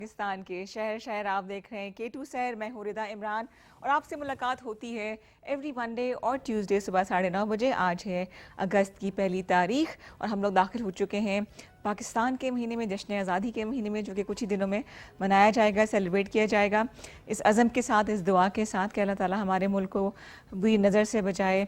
پاکستان کے شہر شہر آپ دیکھ رہے ہیں K2 سحر. میں ہوں رضا عمران اور آپ سے ملاقات ہوتی ہے ایوری منڈے اور ٹیوزڈے صبح 9:30 بجے. آج ہے اگست کی پہلی تاریخ اور ہم لوگ داخل ہو چکے ہیں پاکستان کے مہینے میں، جشن آزادی کے مہینے میں، جو کہ کچھ ہی دنوں میں منایا جائے گا، سیلیبریٹ کیا جائے گا. اس عزم کے ساتھ، اس دعا کے ساتھ کہ اللہ تعالیٰ ہمارے ملک کو بری نظر سے بچائے،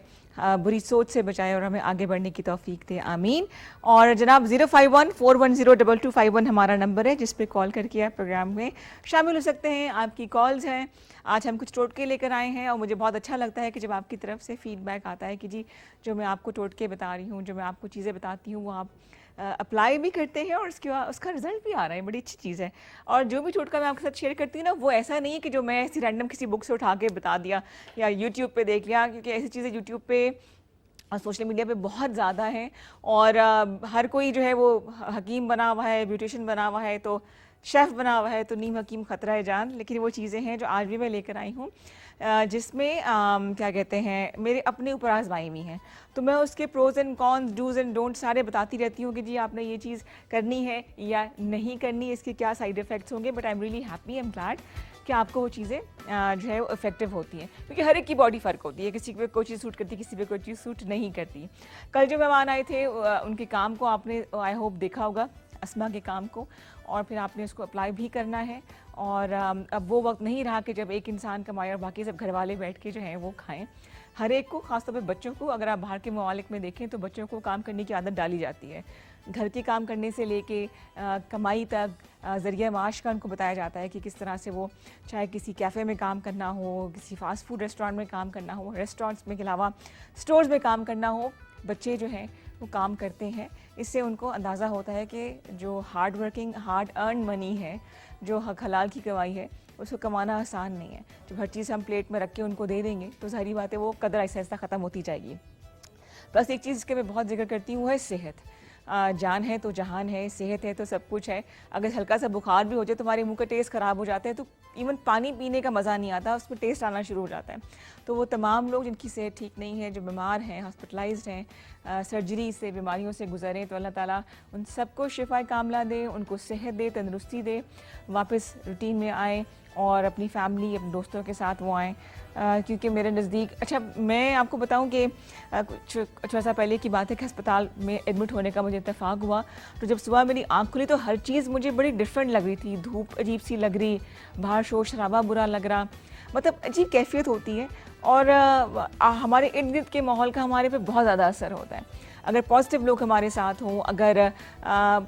بری سوچ سے بچائے اور ہمیں آگے بڑھنے کی توفیق دے، آمین. اور جناب 05141022151 ہمارا نمبر ہے جس پہ کال کر کے آپ پروگرام میں شامل ہو سکتے ہیں. آپ کی کالز ہیں. آج ہم کچھ ٹوٹکے لے کر آئے ہیں اور مجھے بہت اچھا لگتا ہے کہ جب آپ کی طرف سے فیڈ بیک آتا ہے کہ جی جو میں آپ کو ٹوٹکے بتا رہی ہوں، جو میں آپ کو چیزیں بتاتی ہوں، وہ آپ اپلائی بھی کرتے ہیں اور اس کا رزلٹ بھی آ رہا ہے. بڑی اچھی چیز ہے. اور جو بھی ٹوٹکا میں آپ کے ساتھ شیئر کرتی ہوں نا، وہ ایسا نہیں ہے کہ جو میں ایسی رینڈم کسی بک سے اٹھا کے بتا دیا یا یوٹیوب پہ دیکھ لیا، کیونکہ ایسی چیزیں یوٹیوب پہ اور سوشل میڈیا پہ بہت زیادہ ہیں اور ہر کوئی جو ہے وہ حکیم بنا ہوا ہے، بیوٹیشین بنا ہوا ہے، تو شیف بنا ہوا ہے، تو نیم حکیم خطرہ ہے جان. لیکن وہ چیزیں ہیں جو آج بھی میں لے کر آئی ہوں جس میں کیا کہتے ہیں میرے اپنے اوپر آزمائی ہوئی ہیں. تو میں اس کے pros and cons, dos and don't سارے بتاتی رہتی ہوں کہ جی آپ نے یہ چیز کرنی ہے یا نہیں کرنی، اس کے کیا سائیڈ افیکٹس ہوں گے. But I am really happy, I am glad کہ آپ کو وہ چیزیں جو ہے وہ افیکٹو ہوتی ہیں، کیونکہ ہر ایک کی باڈی فرق ہوتی ہے. کسی پہ کوئی چیز سوٹ کرتی ہے، کسی پہ کوئی چیز سوٹ نہیں کرتی. کل جو مہمان آئے تھے ان کے کام کو آپ نے آئی ہوپ دیکھا ہوگا، اسما کے کام کو، اور پھر آپ نے اس کو اپلائی بھی کرنا ہے. اور اب وہ وقت نہیں رہا کہ جب ایک انسان کمائے اور باقی سب گھر والے بیٹھ کے جو ہیں وہ کھائیں. ہر ایک کو، خاص طور پہ بچوں کو، اگر آپ باہر کے ممالک میں دیکھیں تو بچوں کو کام کرنے کی عادت ڈالی جاتی ہے. گھر کے کام کرنے سے لے کے کمائی تک ذریعہ معاش کا ان کو بتایا جاتا ہے کہ کس طرح سے وہ چاہے کسی کیفے میں کام کرنا ہو، کسی فاسٹ فوڈ ریسٹورینٹ میں کام کرنا ہو، ریسٹورینٹس میں کے علاوہ سٹورز میں کام کرنا ہو، بچے جو ہیں وہ کام کرتے ہیں. اس سے ان کو اندازہ ہوتا ہے کہ جو ہارڈ ورکنگ، ہارڈ ارن منی ہے، جو حق حلال کی کمائی ہے، اس کو کمانا آسان نہیں ہے. جب ہر چیز ہم پلیٹ میں رکھ کے ان کو دے دیں گے تو ظاہری بات ہے وہ قدر ایسا ایسا ختم ہوتی جائے گی. بس ایک چیز کے میں بہت ذکر کرتی ہوں، وہ ہے صحت. جان ہے تو جہان ہے، صحت ہے تو سب کچھ ہے. اگر ہلکا سا بخار بھی ہو جائے تو ہمارے منہ کا ٹیسٹ خراب ہو جاتا ہے، تو ایون پانی پینے کا مزہ نہیں آتا، اس میں ٹیسٹ آنا شروع ہو جاتا ہے. تو وہ تمام لوگ جن کی صحت ٹھیک نہیں ہے، جو بیمار ہیں، ہاسپٹلائزڈ ہیں، سرجری سے، بیماریوں سے گزریں، تو اللہ تعالیٰ ان سب کو شفا کاملہ دے، ان کو صحت دے، تندرستی دے، واپس روٹین میں آئیں اور اپنی فیملی، اپنے دوستوں کے ساتھ وہ آئیں. کیونکہ میرے نزدیک، اچھا میں آپ کو بتاؤں کہ کچھ عرصہ پہلے کی بات ہے کہ ہسپتال میں ایڈمٹ ہونے کا مجھے اتفاق ہوا. تو جب صبح میری آنکھ کھلی تو ہر چیز مجھے بڑی ڈفرینٹ لگ رہی تھی. دھوپ عجیب سی لگ رہی، باہر شور شرابہ برا لگ رہا، مطلب عجیب کیفیت ہوتی ہے. اور ہمارے ارد گرد کے ماحول کا ہمارے پہ بہت زیادہ اثر ہوتا ہے. اگر پازیٹیو لوگ ہمارے ساتھ ہوں، اگر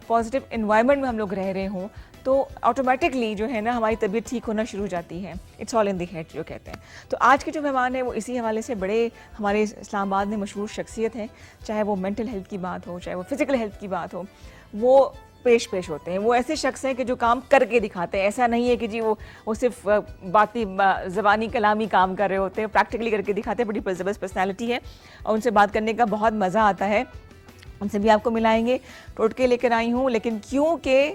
پازیٹیو انوائرمنٹ میں ہم لوگ رہ رہے ہوں، تو آٹومیٹکلی جو ہے نا ہماری طبیعت ٹھیک ہونا شروع ہو جاتی ہے. It's all in the head جو کہتے ہیں. تو آج کے جو مہمان ہیں وہ اسی حوالے سے بڑے ہمارے اسلام آباد میں مشہور شخصیت ہیں. چاہے وہ مینٹل ہیلتھ کی بات ہو، چاہے وہ فزیکل ہیلتھ کی بات ہو، وہ پیش ہوتے ہیں. وہ ایسے شخص ہیں کہ جو کام کر کے دکھاتے ہیں. ایسا نہیں ہے کہ جی وہ صرف باتی زبانی کلامی کام کر رہے ہوتے ہیں، پریکٹیکلی کر کے دکھاتے ہیں. بڑی زبردست پرسنالٹی ہے اور ان سے بات کرنے کا بہت مزہ آتا ہے. ان سے بھی آپ کو ملائیں گے. ٹوٹکے لے کر آئی ہوں، لیکن کیونکہ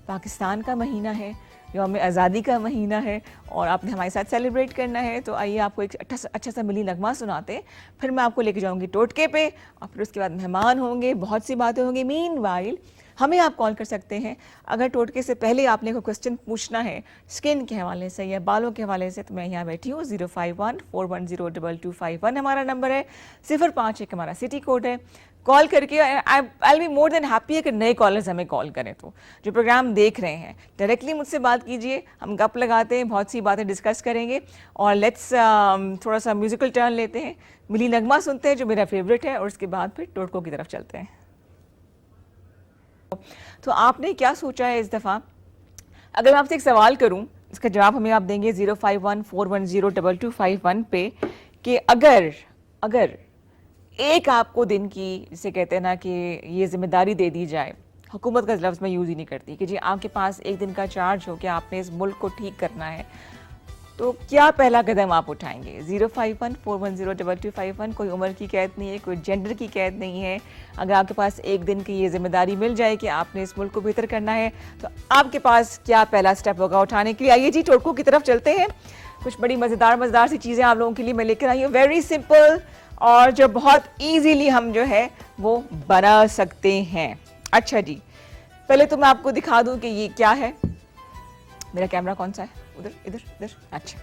پاکستان کا مہینہ ہے، یوم آزادی کا مہینہ ہے اور آپ نے ہمارے ساتھ سیلیبریٹ کرنا ہے، تو آئیے آپ کو ایک اچھا سا ملی نغمہ سناتے ہیں. پھر میں آپ کو لے کے جاؤں گی ٹوٹکے پہ اور پھر اس کے بعد مہمان ہوں گے، بہت سی باتیں ہوں گی. مین وائل ہمیں آپ کال کر سکتے ہیں اگر ٹوٹکے سے پہلے آپ نے کوئی کوسچن پوچھنا ہے اسکن کے حوالے سے یا بالوں کے حوالے سے، تو میں یہاں بیٹھی ہوں. 05141022251 ہمارا نمبر ہے، 051 ہمارا سٹی کوڈ ہے. کال کر کے I'll be more than happy کہ نئے کالرز ہمیں کال کریں. تو جو پروگرام دیکھ رہے ہیں ڈائریکٹلی مجھ سے بات کیجئے، ہم گپ لگاتے ہیں، بہت سی باتیں ڈسکس کریں گے اور لیٹس تھوڑا سا میوزیکل ٹرن لیتے ہیں، ملی نغمہ سنتے ہیں جو میرا فیوریٹ ہے، اور اس کے بعد پھر ٹوٹکوں کی طرف چلتے ہیں. تو آپ نے کیا سوچا ہے اس دفعہ؟ اگر میں آپ سے ایک سوال کروں، اس کا جواب ہمیں آپ دیں گے 05141022251 پہ، کہ اگر ایک آپ کو دن کی، جسے کہتے ہیں نا کہ یہ ذمہ داری دے دی جائے، حکومت کا لفظ میں یوز ہی نہیں کرتی، کہ جی آپ کے پاس ایک دن کا چارج ہو کہ آپ نے اس ملک کو ٹھیک کرنا ہے، تو کیا پہلا قدم آپ اٹھائیں گے؟ 05141022251. کوئی عمر کی قید نہیں ہے، کوئی جینڈر کی قید نہیں ہے. اگر آپ کے پاس ایک دن کی یہ ذمہ داری مل جائے کہ آپ نے اس ملک کو بہتر کرنا ہے، تو آپ کے پاس کیا پہلا سٹیپ ہوگا اٹھانے کے لیے؟ آئیے جی ٹوٹکوں کی طرف چلتے ہیں. کچھ بڑی مزیدار سی چیزیں آپ لوگوں کے لیے میں لے کر آئی ہوں، ویری سمپل، اور جو بہت ایزیلی ہم جو ہے وہ بنا سکتے ہیں. اچھا جی، پہلے تو میں آپ کو دکھا دوں کہ یہ کیا ہے. میرا کیمرہ کون سا ہے؟ ادھر ادھر ادھر. اچھا,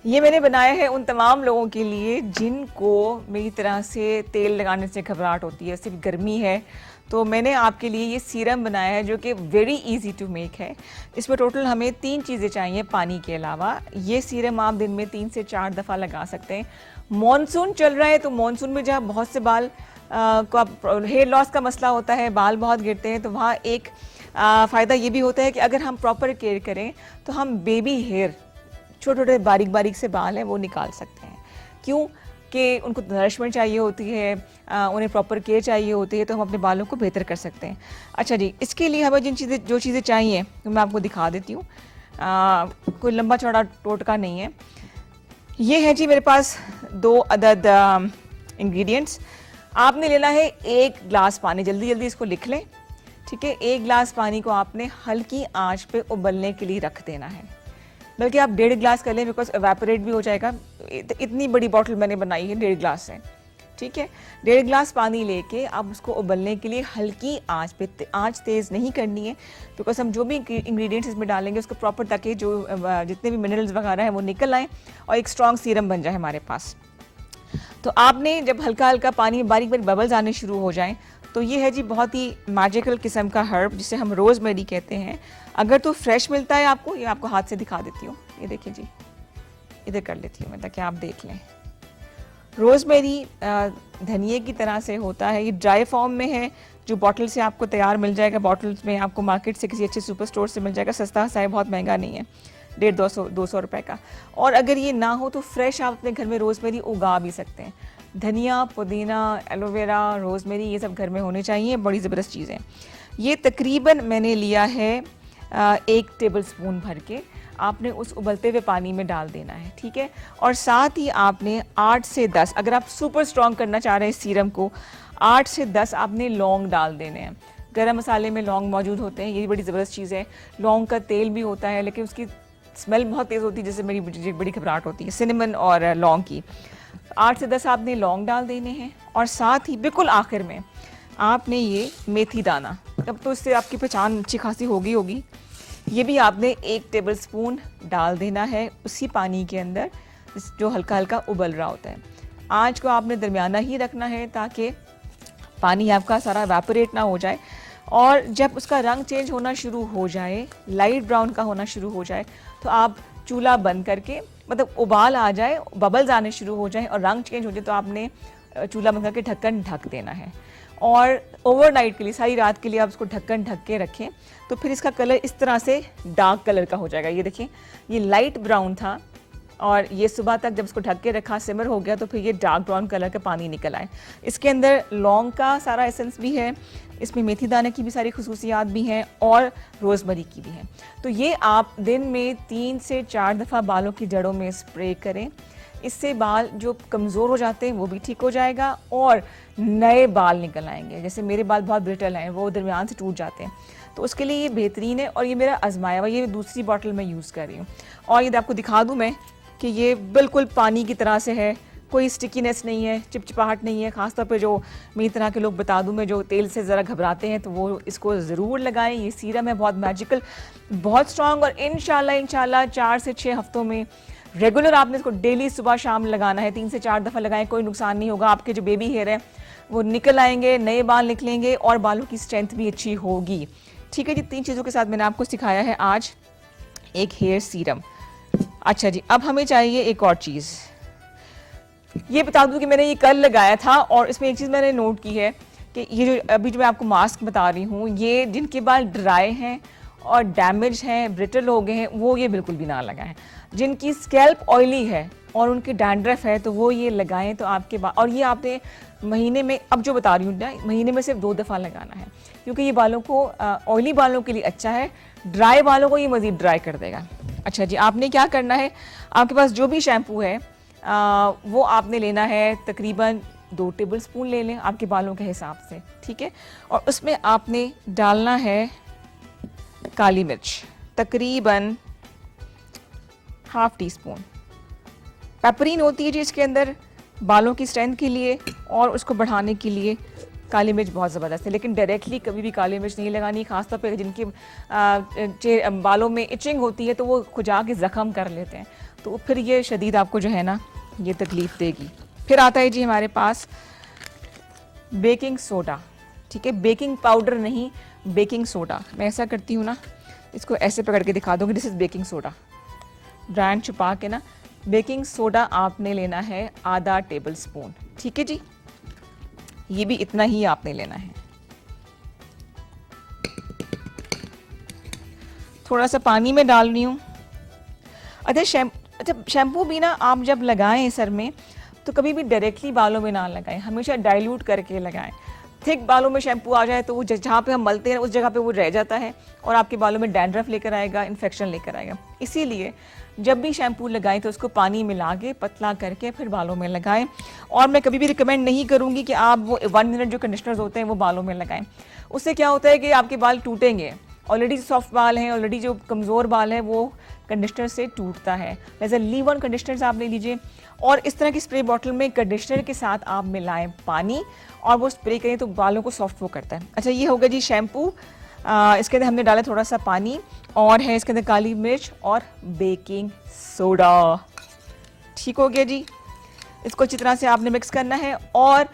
یہ میں نے بنایا ہے ان تمام لوگوں کے لیے جن کو میری طرح سے تیل لگانے سے گھبراہٹ ہوتی ہے, صرف گرمی ہے. تو میں نے آپ کے لیے یہ سیرم بنایا ہے جو کہ ویری ایزی ٹو میک ہے. اس میں ٹوٹل ہمیں 3 چیزیں چاہیے پانی کے علاوہ. یہ سیرم آپ دن میں 3 سے 4 دفعہ لگا سکتے ہیں. مانسون چل رہا ہے تو مانسون میں جہاں بہت سے بال کو ہیئر لاس کا مسئلہ ہوتا ہے, بال بہت گرتے ہیں, تو وہاں ایک فائدہ یہ بھی ہوتا ہے کہ اگر ہم پراپر کیئر کریں تو ہم بیبی ہیئر, چھوٹے چھوٹے باریک باریک سے بال ہیں, وہ نکال سکتے ہیں. کیوں کہ ان کو نرشمنٹ چاہیے ہوتی ہے, انہیں پراپر کیئر چاہیے ہوتی ہے, تو ہم اپنے بالوں کو بہتر کر سکتے ہیں. اچھا جی, اس کے لیے ہمیں جو چیزیں چاہیے میں آپ کو دکھا دیتی ہوں. کوئی لمبا چوڑا ٹوٹکا نہیں ہے. یہ ہے جی میرے پاس 2 عدد انگریڈینٹس. آپ نے لینا ہے 1 گلاس پانی. جلدی جلدی اس کو لکھ لیں, ٹھیک ہے. 1 گلاس پانی کو آپ نے ہلکی آنچ پہ ابلنے کے لیے رکھ دینا ہے. بلکہ آپ 1.5 گلاس کر لیں بیکاز ایواپوریٹ بھی ہو جائے گا. اتنی بڑی باٹل میں نے بنائی ہے 1.5 گلاس سے, ٹھیک ہے. 1.5 گلاس پانی لے کے آپ اس کو ابلنے کے لیے ہلکی آنچ پہ, آنچ تیز نہیں کرنی ہے بیکاز ہم جو بھی انگریڈینٹس اس میں ڈالیں گے اس کو پراپر تاکہ جو جتنے بھی منرلز وغیرہ ہیں وہ نکل آئیں اور ایک اسٹرانگ سیرم بن جائے ہمارے پاس. تو آپ نے جب ہلکا ہلکا پانی باریک باریک ببلز آنے شروع ہو جائیں تو یہ ہے جی بہت ہی میجیکل قسم کا ہرب جسے ہم روز میری کہتے ہیں. اگر تو فریش ملتا ہے آپ کو, یہ آپ کو ہاتھ سے دکھا دیتی ہوں, یہ دیکھیں جی, ادھر کر لیتی ہوں میں تاکہ آپ دیکھ لیں. روز میری دھنیے کی طرح سے ہوتا ہے. یہ ڈرائی فارم میں ہے جو باٹل سے آپ کو تیار مل جائے گا. باٹلز میں آپ کو مارکیٹ سے کسی اچھے سپر اسٹور سے مل جائے گا, سستا سا ہے, بہت مہنگا نہیں ہے, 150-200 روپے کا. اور اگر یہ نہ ہو تو فریش آپ اپنے گھر میں روز میری اگا بھی سکتے ہیں. دھنیا, پودینہ, ایلو ویرا, روز میری, یہ سب گھر میں ہونے چاہیے. بڑی زبردست چیزیں. یہ تقریباً میں نے لیا ہے 1 ٹیبل سپون بھر کے. آپ نے اس ابلتے ہوئے پانی میں ڈال دینا ہے, ٹھیک ہے. اور ساتھ ہی آپ نے 8 سے 10, اگر آپ سپر اسٹرانگ کرنا چاہ رہے ہیں سیرم کو, 8 سے 10 آپ نے لونگ ڈال دینے ہیں. گرم مسالے میں لونگ موجود ہوتے ہیں, یہ بڑی زبردست چیز ہے. لونگ کا تیل بھی ہوتا ہے لیکن اس کی اسمیل بہت تیز ہوتی ہے جس سے میری بڑی گھبراہٹ ہوتی ہے, سنیمن اور لونگ کی. 8 سے 10 آپ نے لونگ ڈال دینے ہیں. اور ساتھ ہی بالکل آخر میں آپ نے یہ میتھی دانہ, اب تو اس سے آپ کی پہچان اچھی خاصی ہوگی, یہ بھی آپ نے 1 ٹیبل سپون ڈال دینا ہے اسی پانی کے اندر جو ہلکا ہلکا ابل رہا ہوتا ہے. آنچ کو آپ نے درمیانہ ہی رکھنا ہے تاکہ پانی آپ کا سارا ایواپوریٹ نہ ہو جائے. اور جب اس کا رنگ چینج ہونا شروع ہو جائے, لائٹ براؤن کا ہونا شروع ہو جائے, تو آپ چولہا بند کر کے, مطلب ابال آ جائے, ببلز آنے شروع ہو جائیں اور رنگ چینج ہو جائے, تو آپ نے چولہا بند کر کے ڈھکن ڈھک دینا ہے. اور اوور نائٹ کے لیے, ساری رات کے لیے آپ اس کو ڈھکن ڈھک کے رکھیں, تو پھر اس کا کلر اس طرح سے ڈارک کلر کا ہو جائے گا. یہ دیکھیں, یہ لائٹ براؤن تھا اور یہ صبح تک جب اس کو ڈھک کے رکھا, سمر ہو گیا, تو پھر یہ ڈارک براؤن کلر کا پانی نکل آئے. اس کے اندر لونگ کا سارا ایسنس بھی ہے, اس میں میتھی دانے کی بھی ساری خصوصیات بھی ہیں, اور روز میری کی بھی ہیں. تو یہ آپ دن میں 3 سے 4 دفعہ بالوں کی جڑوں میں اسپرے کریں. اس سے بال جو کمزور ہو جاتے ہیں وہ بھی ٹھیک ہو جائے گا اور نئے بال نکل آئیں گے. جیسے میرے بال بہت برٹل ہیں, وہ درمیان سے ٹوٹ جاتے ہیں, تو اس کے لیے یہ بہترین ہے. اور یہ میرا آزمایا ہوا, یہ دوسری باٹل میں یوز کر رہی ہوں. اور یہ آپ کو دکھا دوں میں کہ یہ بالکل پانی کی طرح سے ہے, کوئی اسٹکنیس نہیں ہے, چپچپاہٹ نہیں ہے. خاص طور پہ جو میری طرح کے لوگ بتا دوں میں جو تیل سے ذرا گھبراتے ہیں تو وہ اس کو ضرور لگائیں. یہ سیرم ہے بہت میجیکل, بہت اسٹرانگ, اور انشاءاللہ 4 سے 6 ہفتوں میں ریگولر آپ نے اس کو ڈیلی صبح شام لگانا ہے. 3 سے 4 دفعہ لگائیں, کوئی نقصان نہیں ہوگا. آپ کے جو بیبی ہیئر ہیں وہ نکل آئیں گے, نئے بال نکلیں گے, اور بالوں کی اسٹرینتھ بھی اچھی ہوگی. ٹھیک ہے جی, 3 چیزوں کے ساتھ میں نے آپ کو سکھایا ہے آج ایک ہیئر سیرم. اچھا جی, اب ہمیں چاہیے ایک اور چیز. یہ بتا دوں کہ میں نے یہ کل لگایا تھا, اور اس میں ایک چیز میں نے نوٹ کی ہے کہ یہ جو ابھی جو میں آپ کو ماسک بتا رہی ہوں, یہ جن کے بال ڈرائی ہیں اور ڈیمیج ہیں, برٹل ہو گئے ہیں, وہ یہ بالکل بھی نہ لگائیں. جن کی اسکیلپ آئلی ہے اور ان کی ڈینڈرف ہے تو وہ یہ لگائیں, تو آپ کے اور یہ آپ نے مہینے میں, اب جو بتا رہی ہوں, مہینے میں صرف 2 دفعہ لگانا ہے, کیونکہ یہ بالوں کو, آئلی بالوں کے لیے اچھا ہے. ڈرائی بالوں کو یہ مزید ڈرائی کر دے گا. اچھا جی, آپ نے کیا کرنا ہے, آپ کے پاس جو بھی شیمپو ہے وہ آپ نے لینا ہے, تقریباً 2 ٹیبل سپون لے لیں آپ کے بالوں کے حساب سے, ٹھیک ہے. اور اس میں آپ نے ڈالنا ہے کالی مرچ, تقریباً ½ ٹی اسپون. پیپرین ہوتی ہے جی اس کے اندر بالوں کی اسٹرینتھ کے لیے اور اس کو بڑھانے کے لیے کالی مرچ بہت زبردست ہے، لیکن ڈائریکٹلی کبھی بھی کالی مرچ نہیں لگانی، خاص طور پہ جن کے بالوں میں ایچنگ ہوتی ہے تو وہ کھجا کے زخم کر لیتے ہیں، تو پھر یہ شدید آپ کو جو ہے نا یہ تکلیف دے گی. پھر آتا ہے جی ہمارے پاس بیکنگ سوڈا. ٹھیک ہے، بیکنگ پاؤڈر نہیں، بیکنگ سوڈا. میں ایسا کرتی ہوں نا، اس کو ایسے پکڑ کے دکھا دوں گی. دس از بیکنگ سوڈا. برانڈ چھپا کے نا، بیکنگ سوڈا آپ نے لینا ہے آدھا ٹیبل سپون. ٹھیک ہے جی، یہ بھی اتنا ہی آپ نے لینا ہے. تھوڑا سا پانی میں ڈال رہی ہوں. اچھا شیمپو بھی نا آپ جب لگائیں سر میں تو کبھی بھی ڈائریکٹلی بالوں میں نہ لگائیں، ہمیشہ ڈائلیوٹ کر کے لگائیں. تھک بالوں میں شیمپو آ جائے تو وہ جہاں پہ ہم ملتے ہیں اس جگہ پہ وہ رہ جاتا ہے اور آپ کے بالوں میں ڈینڈرف لے کر آئے گا، انفیکشن لے کر آئے گا. اسی لیے جب بھی شیمپو لگائیں تو اس کو پانی ملا کے پتلا کر کے پھر بالوں میں لگائیں. اور میں کبھی بھی ریکمینڈ نہیں کروں گی کہ آپ وہ 1 منٹ جو کنڈیشنرز ہوتے ہیں وہ بالوں میں لگائیں. اس سے کیا ہوتا ہے کہ آپ کے بال ٹوٹیں گے. آلریڈی سافٹ بال ہیں، آلریڈی جو کمزور بال ہے وہ کنڈیشنر سے ٹوٹتا ہے. لہٰذا لیو آن کنڈیشنرز آپ لے لیجیے اور اس طرح کی اسپرے باٹل میں کنڈیشنر کے ساتھ آپ ملائیں پانی اور وہ اسپرے کریں تو بالوں کو سافٹ وہ کرتا ہے. اچھا یہ ہوگا جی شیمپو. اس کے اندر ہم نے ڈالا تھوڑا سا پانی اور ہے اس کے اندر کالی مرچ اور بیکنگ سوڈا. ٹھیک ہو گیا جی. اس کو اچھی طرح سے آپ نے مکس کرنا ہے اور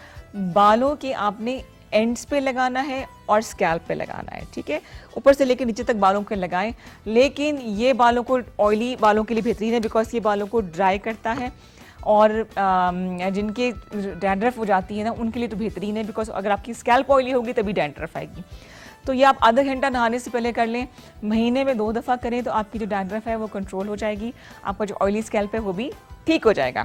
بالوں کے آپ نے اینڈس پہ لگانا ہے اور اسکیلپ پہ لگانا ہے. ٹھیک ہے، اوپر سے لے کے نیچے تک بالوں کے لگائیں، لیکن یہ بالوں کو آئلی بالوں کے لیے بہترین ہے بیکاز یہ بالوں کو ڈرائی کرتا ہے اور جن کے ڈینڈرف ہو جاتی ہے نا ان کے لیے تو بہترین ہے بیکاز اگر آپ کی اسکیلپ آئلی ہوگی تبھی ڈینڈرف آئے گی. تو یہ آپ آدھا گھنٹہ نہانے سے پہلے کر لیں، مہینے میں 2 دفعہ کریں تو آپ کی جو ڈینڈرف ہے وہ کنٹرول ہو جائے گی، آپ کا جو آئلی اسکیلپ ہے وہ بھی ٹھیک ہو جائے گا.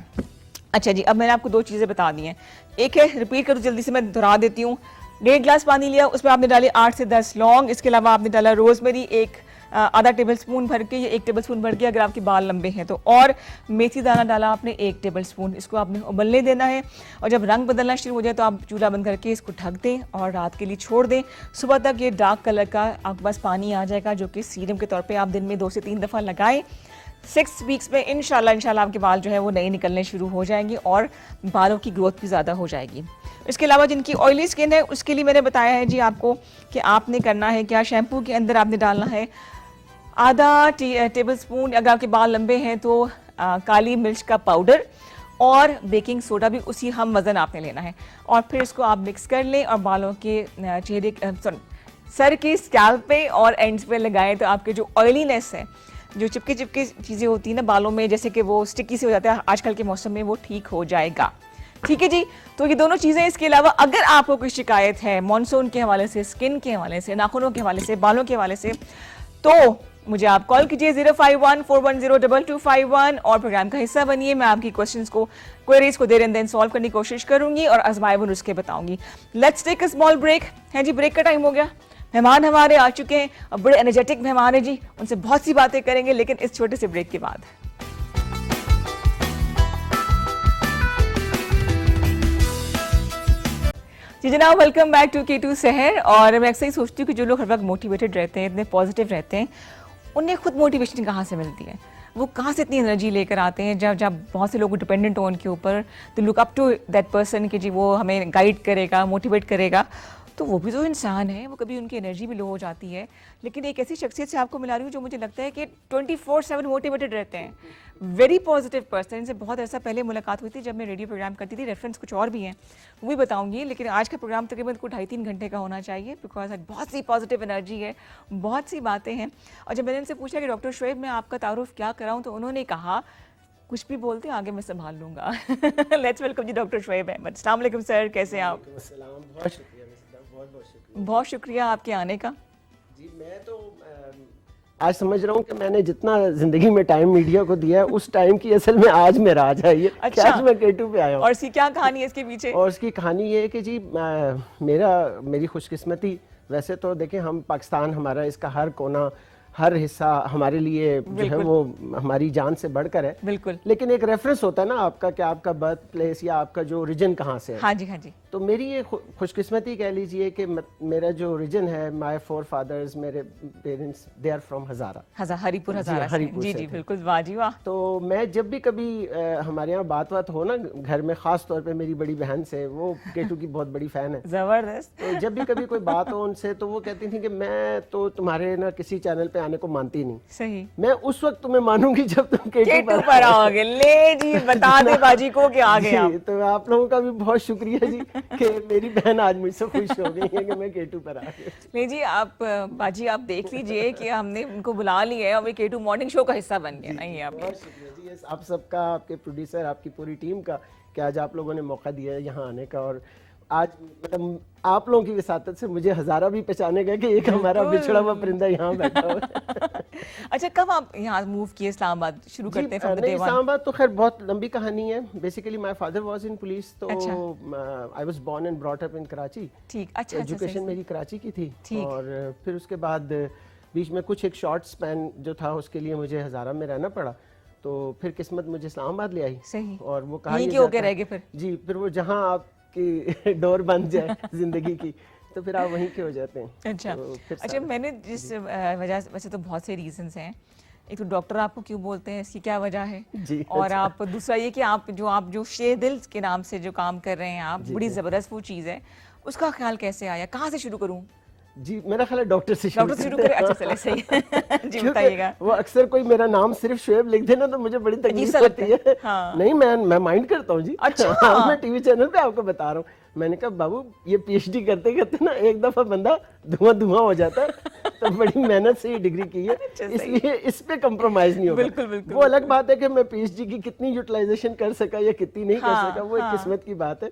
اچھا جی، اب میں نے آپ کو 2 چیزیں بتا دی ہیں. ایک ہے ریپیٹ کروں جلدی سے، میں دہرا دیتی ہوں. 1.5 گلاس پانی لیا، اس میں آپ نے ڈالی 8 سے 10 لونگ. اس کے علاوہ آپ نے ڈالا روز میری آدھا ٹیبل سپون بھر کے یا 1 ٹیبل سپون بھر کے اگر آپ کے بال لمبے ہیں تو، اور میتھی دانہ ڈالا آپ نے 1 ٹیبل سپون. اس کو آپ نے ابلنے دینا ہے اور جب رنگ بدلنا شروع ہو جائے تو آپ چولہا بند کر کے اس کو ڈھک دیں اور رات کے لیے چھوڑ دیں. صبح تک یہ ڈارک کلر کا آپ کے پاس پانی آ جائے گا جو کہ سیرم کے طور پہ آپ دن میں 2 سے 3 دفعہ لگائیں. 6 ویکس میں انشاءاللہ آپ کے بال جو ہے وہ نئے نکلنے شروع ہو جائیں گے اور بالوں کی گروتھ بھی زیادہ ہو جائے گی. اس کے علاوہ جن کی آئلی اسکن ہے اس کے لیے میں نے بتایا ہے جی آپ کو کہ آپ نے کرنا ہے کیا. شیمپو کے اندر آپ نے ڈالنا ہے آدھا ٹیبل سپون، اگر آپ کے بال لمبے ہیں تو کالی مرچ کا پاؤڈر اور بیکنگ سوڈا بھی اسی ہم وزن آپ نے لینا ہے. اور پھر اس کو آپ مکس کر لیں اور بالوں کے سر کے اسکیلپ پہ اور اینڈز پہ لگائیں تو آپ کے جو آئلینس ہے، جو چپکے چیزیں ہوتی ہیں نا بالوں میں جیسے کہ وہ اسٹکی سے ہو جاتا ہے آج کل کے موسم میں، وہ ٹھیک ہو جائے گا. ٹھیک ہے جی. تو یہ دونوں چیزیں. اس کے علاوہ اگر آپ کو کوئی شکایت ہے مانسون کے حوالے سے، اسکن کے حوالے سے، ناخنوں کے حوالے سے، بالوں کے حوالے سے، تو مجھے آپ کال کیجیے 051-410-2251 اور پروگرام کا حصہ بنیے. میں آپ کی کویشچنس کو، کوئریز کو دیر اینڈ دین سالو کرنے کی کوشش کروں گی اور آزمائے وہ نسخے بتاؤں گی. Let's take a small break. ہے جی، بریک کا ٹائم ہو گیا. مہمان ہمارے آ چکے ہیں اور بڑے انرجیٹک مہمان ہیں جی، ان سے بہت سی باتیں کریں گے لیکن اس چھوٹے سے بریک کے بعد. جی جناب، ویلکم بیک ٹو K2 سحر. اور میں اکثر ہی سوچتی ہوں کہ جو لوگ ہر وقت موٹیویٹڈ رہتے ہیں، اتنے پازیٹیو رہتے ہیں، انہیں خود موٹیویشن کہاں سے ملتی ہے؟ وہ کہاں سے اتنی انرجی لے کر آتے ہیں؟ جب بہت سے لوگ ڈپینڈنٹ ہوں ان کے اوپر، تو لک اپ ٹو دیٹ پرسن کہ جی وہ ہمیں گائیڈ کرے گا، موٹیویٹ کرے گا. تو وہ بھی تو انسان ہے، وہ کبھی ان کی انرجی بھی لو ہو جاتی ہے. لیکن ایک ایسی شخصیت سے آپ کو ملا رہی ہوں جو مجھے لگتا ہے کہ 24/7 موٹیویٹڈ رہتے ہیں. Very positive person. ان سے بہت عرصہ پہلے ملاقات ہوئی تھی جب میں ریڈیو پروگرام کرتی تھی. ریفرنس کچھ اور بھی ہیں، وہ بھی بتاؤں گی، لیکن آج کا پروگرام تقریباً 2.5-3 گھنٹے کا ہونا چاہیے بیکاز بہت سی پازیٹیو انرجی ہے، بہت سی باتیں ہیں. اور جب میں نے ان سے پوچھا کہ ڈاکٹر شعیب میں آپ کا تعارف کیا کراؤں، تو انہوں نے کہا کچھ بھی بولتے ہیں آگے میں سنبھال لوں گا. لیٹس ویلکم جی ڈاکٹر شعیب احمد. السلام علیکم سر، کیسے ہیں آپ؟ السلام. بہت شکریہ بہت بہت شکریہ آپ کے آنے کا. جی میں تو آج سمجھ رہا ہوں کہ میں نے جتنا زندگی میں ٹائم میڈیا کو دیا ہے اس ٹائم کی اصل میں آج میرا آج ہے یہ. اچھا، میں K2 پہ آیا ہوں. اور اس کی کیا کہانی ہے اس کے پیچھے؟ اور اس کی کہانی یہ ہے کہ جی میری خوش قسمتی، ویسے تو دیکھیں ہم پاکستان، ہمارا اس کا ہر کونا، ہر حصہ ہمارے لیے جو ہے وہ ہماری جان سے بڑھ کر ہے. بالکل. لیکن ایک ریفرنس ہوتا ہے نا آپ کا کہ آپ کا برتھ پلیس یا آپ کا جو ریجن کہاں سے ہے. ہاں جی ہاں جی. تو میری یہ خوش قسمتی کہہ لیجئے کہ میرا جو ریجن ہے, مائی فور فادرز, میرے parents they are from Hazara, Haripur Hazara سے. جی جی بالکل, واہ جی واہ. تو میں جب بھی کبھی ہمارے یہاں بات ہو نا گھر میں, خاص طور پہ میری بڑی بہن سے, وہ کیٹو کی بہت بڑی فین ہے, زبردست. تو جب بھی کبھی کوئی بات ہو ان سے تو وہ کہتی تھیں کہ میں تو تمہارے نا کسی چینل پہ آنے کو مانتی نہیں. صحیح. میں اس وقت تمہیں مانوں گی جب تم کیٹو پر آؤ گے. لے جی بتا دے باجی کو کہ آ گئے آپ. تو آپ لوگوں کا بھی بہت شکریہ جی کہ میری بہن آج مجھ سے خوش ہو گئی ہے کہ میں کیٹو پر آ گئی. لے جی آپ باجی آپ دیکھ لیجئے کہ ہم نے ان کو بلا لیا ہے اور کیٹو مارننگ شو کا حصہ بن گیا. نہیں آپ بہت شکریہ جی آپ سب کا, آپ کے پروڈیوسر, آپ کی پوری ٹیم کا, کہ آج آپ لوگوں نے موقع دیا ہے یہاں آنے کا. اور آج مطلب آپ لوگوں کی وساطت سے مجھے ہزارہ بھی پہچانے گئے کہ ایک ہمارا بچھڑا ہوا پرندہ یہاں بیٹھا ہوا ہے. اچھا کب آپ یہاں موو کیے اسلام آباد؟ شروع کرتے ہیں from the day one. Islamabad تو خیر بہت لمبی کہانی ہے. Basically my father was in police, تو I was born and brought up in Karachi. ٹھیک. اچھا ایجوکیشن میری کراچی کی تھی, اور پھر اس کے بعد بیچ میں کچھ ایک شارٹ سپین جو تھا اس کے لیے مجھے ہزارہ میں رہنا پڑا. تو پھر قسمت مجھے اسلام آباد لے آئی. صحیح. اور وہ کہا یہ ہو کے رہ گئے پھر. جی پھر وہ جہاں آپ کی ڈور بند جائے زندگی کی تو پھر آپ وہیں کے ہو جاتے ہیں. اچھا میں نے جس وجہ سے, ویسے تو بہت سے ریزنس ہیں, ایک تو ڈاکٹر آپ کو کیوں بولتے ہیں, اس کی کیا وجہ ہے, اور آپ دوسرا یہ کہ آپ جو شیر دل کے نام سے جو کام کر رہے ہیں آپ, بڑی زبردست وہ چیز ہے, اس کا خیال کیسے آیا, کہاں سے شروع کروں؟ جی میرا خیال ہے ڈاکٹر سے شروع کریں. اچھا چلے صحیح. جی بتائیے گا. وہ اکثر کوئی میرا نام صرف شعیب لکھ دینا تو مجھے بڑی تکلیف ہوتی ہے. نہیں میں مائنڈ کرتا ہوں جی. اچھا میں ٹی وی چینل پہ آپ کو بتا رہا ہوں. میں نے کہا بابو یہ پی ایچ ڈی کرتے کرتے نا ایک دفعہ بندہ دھواں ہو جاتا ہے, تو بڑی محنت سے یہ ڈگری کی ہے, اس لیے اس پہ کمپرومائز نہیں ہوگا. بالکل. وہ الگ بات ہے کہ میں پی ایچ ڈی کی کتنی یوٹیلائزیشن کر سکا یا کتنی نہیں کر سکا, وہ ایک قسمت کی بات ہے.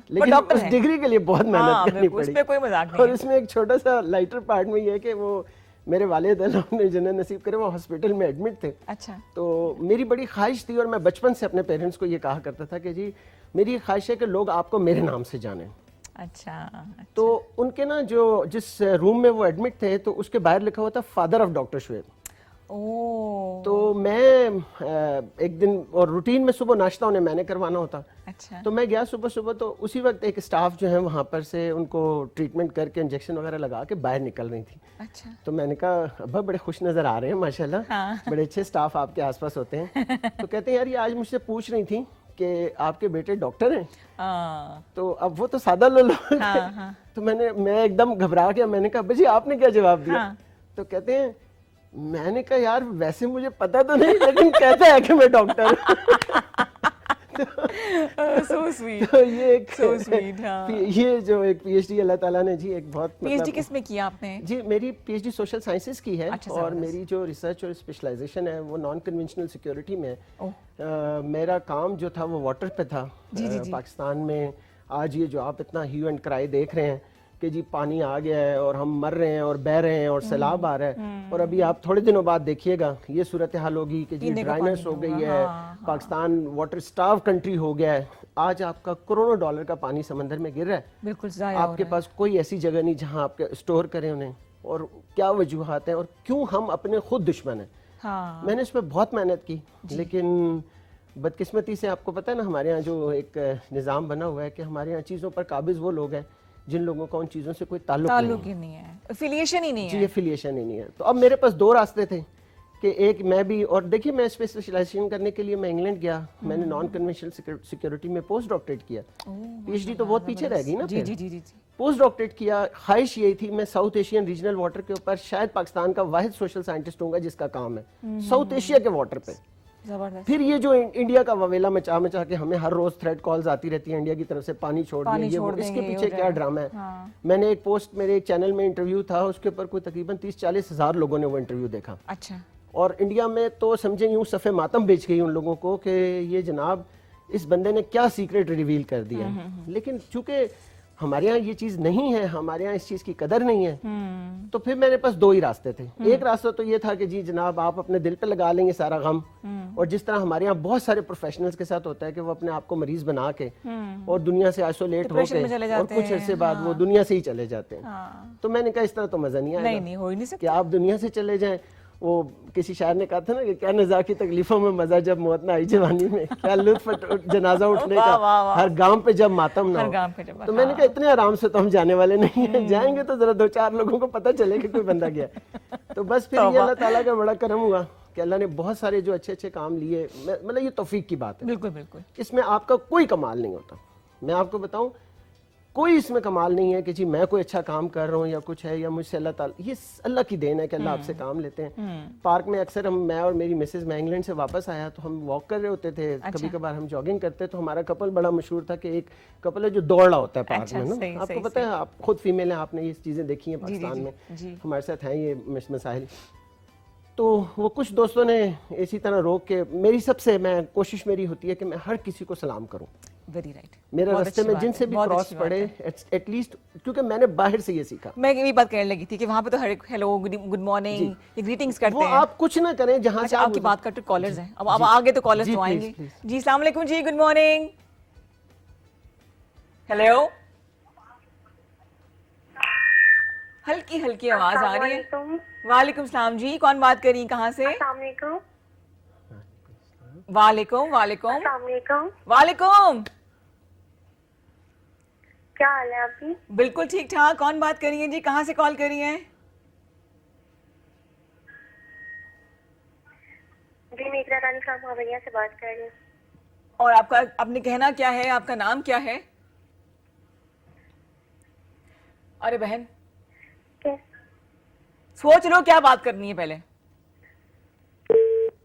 لیکن اس ڈگری کے لیے بہت محنت کرنی پڑی. اس پہ کوئی مذاق نہیں. اور اس میں ایک چھوٹا سا لائٹر پارٹ میں یہ ہے کہ وہ میرے والد اللہ نے جنت نصیب کرے وہ ہاسپٹل میں ایڈمٹ تھے. اچھا. تو میری بڑی خواہش تھی, اور میں بچپن سے اپنے پیرنٹس کو یہ کہا کرتا تھا کہ جی میری خواہش ہے کہ لوگ آپ کو میرے نام سے جانیں. اچھا. تو ان کے نا جو جس روم میں وہ ایڈمٹ تھے تو اس کے باہر لکھا ہوا تھا فادر آف ڈاکٹر شعیب. تو میں ایک دن, اور روٹین میں صبح ناشتہ انہیں میں نے کروانا ہوتا. اچھا. تو میں گیا صبح, تو اسی وقت ایک اسٹاف جو ہے وہاں پر سے ان کو ٹریٹمنٹ کر کے انجیکشن وغیرہ لگا کے باہر نکل رہی تھی. اچھا. تو میں نے کہا ابا بڑے خوش نظر آ رہے ہیں ماشاءاللہ, بڑے اچھے اسٹاف آپ کے آس پاس ہوتے ہیں. تو کہتے ہیں یار یہ آج مجھ سے پوچھ رہی تھی کہ آپ کے بیٹے ڈاکٹر ہیں. تو اب وہ تو سادہ لوگ ہیں. تو میں ایک دم گھبرا گیا. میں نے کہا ابا جی آپ نے کیا جواب دیا؟ تو کہتے ہیں میں نے کہا یار ویسے مجھے پتا تو نہیں, لیکن کہتا ہے کہ میں ڈاکٹر ہوں. یہ جو ایک پی ایچ ڈی اللہ تعالیٰ نے جی ایک بہت. پی ایچ ڈی کس میں کیا آپ نے؟ جی میری P H D social sciences کی ہے, اور میری جو ریسرچ اور اسپیشلائزیشن ہے وہ نان کنونشنل سیکیورٹی میں ہے. میرا کام جو تھا وہ واٹر پہ تھا. پاکستان میں آج یہ جو آپ اتنا ہیو اینڈ کرائی دیکھ رہے ہیں کہ جی پانی آ گیا ہے اور ہم مر رہے ہیں اور بہہ رہے ہیں اور سیلاب آ رہا ہے, اور ابھی آپ تھوڑے دنوں بعد دیکھیے گا یہ صورتحال ہوگی کہ جی ڈرائنس ہو گئی ہے, پاکستان واٹر سٹارو کنٹری ہو گیا ہے. آج آپ کا کروڑوں ڈالر کا پانی سمندر میں گر رہا ہے. بالکل. آپ کے پاس کوئی ایسی جگہ نہیں جہاں آپ اسٹور کریں انہیں, اور کیا وجوہات ہیں اور کیوں ہم اپنے خود دشمن ہیں. میں نے اس پہ بہت محنت کی, لیکن بدقسمتی سے آپ کو پتہ ہے نا ہمارے ہاں جو ایک نظام بنا ہوا ہے کہ ہمارے ہاں چیزوں پر قابض وہ لوگ ہیں جن لوگوں کا ان چیزوں سے کوئی تعلق ہی نہیں ہے, افیلیشن ہی نہیں ہے. جی افیلیشن ہی نہیں ہے. تو اب میرے پاس دو راستے تھے کہ ایک میں بھی, اور دیکھیے میں اس پہ اسپیشلائزیشن کرنے کے لیے میں انگلینڈ گیا, میں نے نان کنونشنل سیکیورٹی میں پوسٹ ڈاکٹریٹ کیا. پی ایچ ڈی تو بہت پیچھے رہ گئی نا. جی. پوسٹ ڈاکٹریٹ کیا, خواہش یہی تھی میں ساؤتھ ایشین ریجنل واٹر کے اوپر شاید پاکستان کا واحد سوشل سائنٹسٹ ہوں گا جس کا کام ہے ساؤتھ ایشیا کے واٹر پہ. پھر یہ جو انڈیا کا وویلا مچا کے ہمیں ہر روز تھریڈ کالز آتی رہتی ہیں انڈیا کی طرف سے, پانی چھوڑ دیں یہ وہ, اس کے پیچھے کیا ڈرامہ ہے. میں نے ایک پوسٹ, میرے ایک چینل میں انٹرویو تھا, اس کے اوپر کوئی تقریباً 30-40 ہزار لوگوں نے وہ انٹرویو دیکھا. اچھا. اور انڈیا میں تو سمجھیں یوں صفحے ماتم بیچ گئی ان لوگوں کو کہ یہ جناب اس بندے نے کیا سیکرٹ ریویل کر دیا. لیکن چونکہ ہمارے ہاں یہ چیز نہیں ہے, ہمارے ہاں اس چیز کی قدر نہیں ہے, تو پھر میرے پاس دو ہی راستے تھے. ایک راستہ تو یہ تھا کہ جی جناب آپ اپنے دل پہ لگا لیں گے سارا غم, اور جس طرح ہمارے یہاں بہت سارے پروفیشنلز کے ساتھ ہوتا ہے کہ وہ اپنے آپ کو مریض بنا کے اور دنیا سے آئسولیٹ ہو کے اور کچھ عرصے بعد وہ دنیا سے ہی چلے جاتے ہیں. تو میں نے کہا اس طرح تو مزہ نہیں آئے گا کہ آپ دنیا سے چلے جائیں وہ کسی شاعر نے کہا تھا نا کہ کیا نزا کی تکلیفوں میں مزہ جب موت نہ آئی جوانی میں, کیا لطف جنازہ اٹھنے کا ہر گام پہ جب ماتم نہ ہو. تو میں نے کہا اتنے آرام سے تو ہم جانے والے نہیں ہیں, جائیں گے تو ذرا 2-4 لوگوں کو پتہ چلے کہ کوئی بندہ گیا. تو بس پھر یہ اللہ تعالیٰ کا بڑا کرم ہوا کہ اللہ نے بہت سارے جو اچھے اچھے کام لیے, مطلب یہ توفیق کی بات ہے. بالکل بالکل, اس میں آپ کا کوئی کمال نہیں ہوتا. میں آپ کو بتاؤں, کوئی اس میں کمال نہیں ہے کہ جی میں کوئی اچھا کام کر رہا ہوں یا کچھ ہے یا مجھ سے اللہ تعالیٰ, یہ اللہ کی دین ہے کہ اللہ آپ سے کام لیتے ہیں. پارک میں اکثر ہم, میں اور میری مسز, میں انگلینڈ سے واپس آیا تو ہم واک کر رہے ہوتے تھے, کبھی کبھار ہم جاگنگ کرتے, تو ہمارا کپل بڑا مشہور تھا کہ ایک کپل ہے جو دوڑ رہا ہوتا ہے پارک میں نا. آپ کو پتہ ہے, آپ خود فیمیل ہیں, آپ نے یہ چیزیں دیکھی ہیں پاکستان میں, ہمارے ساتھ ہیں یہ مسائل. تو وہ کچھ دوستوں نے اسی طرح روک کے, میری سب سے میں کوشش میری ہوتی ہے کہ میں ہر کسی کو سلام کروں. Very right. میرے راستے میں جن سے بھی کراس پڑے ایٹ لیسٹ, کیونکہ میں نے باہر سے یہ سیکھا. میں یہ بات کہنے لگی تھی کہ وہاں پہ تو ہر ایک ہیلو, گڈ مارننگ, یہ گریٹنگز کرتے ہیں. وہ آپ کچھ نہ کریں جہاں سے آپ کی بات کرتے کالرز ہیں, اب آگے تو کالرز تو آئیں گے. جی السلام علیکم جی, گڈ مارننگ. ہیلو, ہلکی ہلکی آواز آ رہی ہے. وعلیکم السلام جی, کون بات کر رہی ہیں, کہاں سے؟ السلام علیکم. وعلیکم وعلیکم السلام علیکم. وعلیکم. کیا حال ہے آپ کی؟ بالکل ٹھیک ٹھاک. کون بات کر رہی ہیں جی, کہاں سے کال کر رہی ہیں؟ جی میں اقرا رانی خان محمدیہ سے بات کر رہی ہوں. اور آپ کا اپنے کہنا کیا ہے, آپ کا نام کیا ہے؟ ارے بہن سوچ لو کیا بات کرنی ہے, پہلے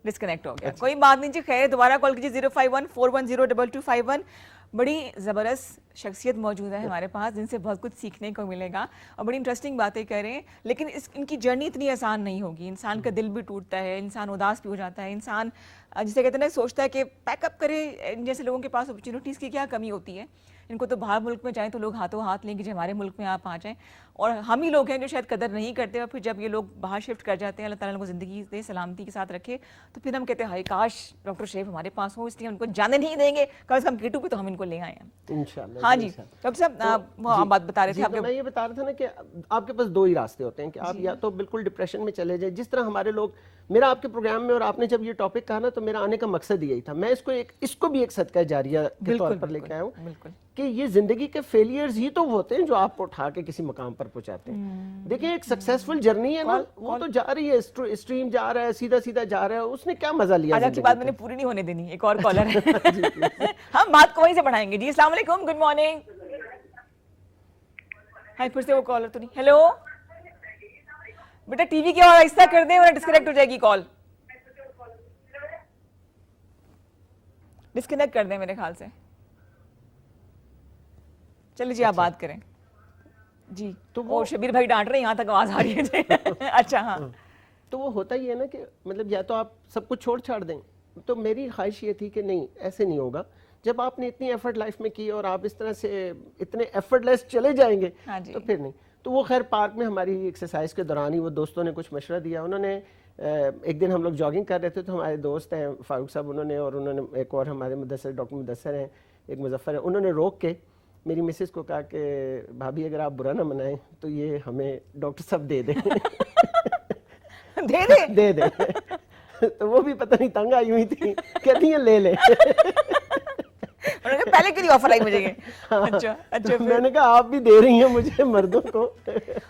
ڈسکنیکٹ ہو گیا. کوئی بات نہیں جی, خیر دوبارہ کال کیجیے 05141022251. بڑی زبردست شخصیت موجود ہے ہمارے پاس جن سے بہت کچھ سیکھنے کو ملے گا اور بڑی انٹرسٹنگ باتیں کر رہے ہیں. لیکن ان کی جرنی اتنی آسان نہیں ہوگی. انسان کا دل بھی ٹوٹتا ہے, انسان اداس بھی ہو جاتا ہے, انسان جسے کہتے ہیں سوچتا ہے کہ پیک اپ کرے. جیسے لوگوں کے پاس اپرچونیٹیز کی کیا کمی ہوتی ہے, ان کو تو باہر ملک میں جائیں تو لوگ ہاتھوں ہاتھ لیں گے جو ہمارے ملک میں آپ آ جائیں, اور ہم ہی لوگ ہیں جو شاید قدر نہیں کرتے, اور پھر جب یہ لوگ باہر شفٹ کر جاتے ہیں, اللہ تعالیٰ ان کو زندگی دے, سلامتی کے ساتھ رکھے, تو پھر ہم کہتے ہیں ہائے کاش ڈاکٹر شریف ہمارے پاس ہو, اس لیے ہم ان کو جانے نہیں دیں گے, کم از کم کیٹو پہ تو ہم ان کو لے آئے ہیں انشاءاللہ. ہاں جی ڈاکٹر صاحب, آپ بات بتا رہے تھے. میں یہ بتا رہا تھا نا کہ آپ کے پاس 2 ہی راستے ہوتے ہیں کہ آپ یا تو بالکل ڈپریشن میں چلے جائیں, جس طرح ہمارے لوگ, میرا آپ کے پروگرام میں اور آپ نے جب یہ ٹاپک کہا نا تو میرا آنے کا مقصد یہی تھا. میں اس کو بھی ایک صدقہ جاریہ کے طور پر لے کے آیا ہوں کہ یہ زندگی کے فیلیئرز ہی تو ہوتے ہیں جو آپ کو اٹھا کے کسی مقام پر پہنچاتے ہیں. دیکھیں ایک سکسیسفل جرنی ہے نا, وہ تو جا رہی ہے, اسٹریم جا رہا ہے, سیدھا سیدھا جا رہا ہے, اس نے کیا مزہ لیا. آج کی بات میں نے پوری نہیں ہونے دینی, ایک اور کالر ہے, ہم بات کو وہیں سے بڑھائیں گے. جی السلام علیکم, گڈ مارننگ. ہاں پھر سے وہ کالر تو نہیں. ہیلو بیٹا, ٹی وی کی آواز آہستہ کر دیں ورنہ ڈسکنیکٹ ہو جائے گی کال. ڈسکنیکٹ کر دیں میرے خیال سے. چلیے جی آپ بات کریں. جی تو وہ شبیر بھائی ڈانٹ رہے ہیں, یہاں تک آواز آ رہی ہے. اچھا ہاں, تو وہ ہوتا ہی ہے نا کہ مطلب یا تو آپ سب کچھ چھوڑ دیں. تو میری خواہش یہ تھی کہ نہیں, ایسے نہیں ہوگا. جب آپ نے اتنی ایفرٹ لائف میں کی اور آپ اس طرح سے اتنے ایفرٹ لیس چلے جائیں گے تو پھر نہیں. تو وہ خیر پارک میں ہماری ایکسرسائز کے دوران ہی وہ دوستوں نے کچھ مشورہ دیا. انہوں نے ایک دن ہم لوگ جاگنگ کر رہے تھے تو ہمارے دوست ہیں فاروق صاحب, انہوں نے ایک اور ہمارے مدثر ڈاکٹر مدثر ہیں, ایک مظفر ہیں, انہوں نے روک کے میری مسز کو کہا کہ بھابھی اگر آپ برا نہ منائیں تو یہ ہمیں ڈاکٹر صاحب دے دیں. دے دیں. تو وہ بھی پتہ نہیں تنگ آئی ہوئی تھی, کہتی ہیں لے لیں. پہلے کے لیے آفر آئی مجھے. اچھا اچھا, میں نے کہا آپ بھی دے رہی ہیں مجھے مردوں کو,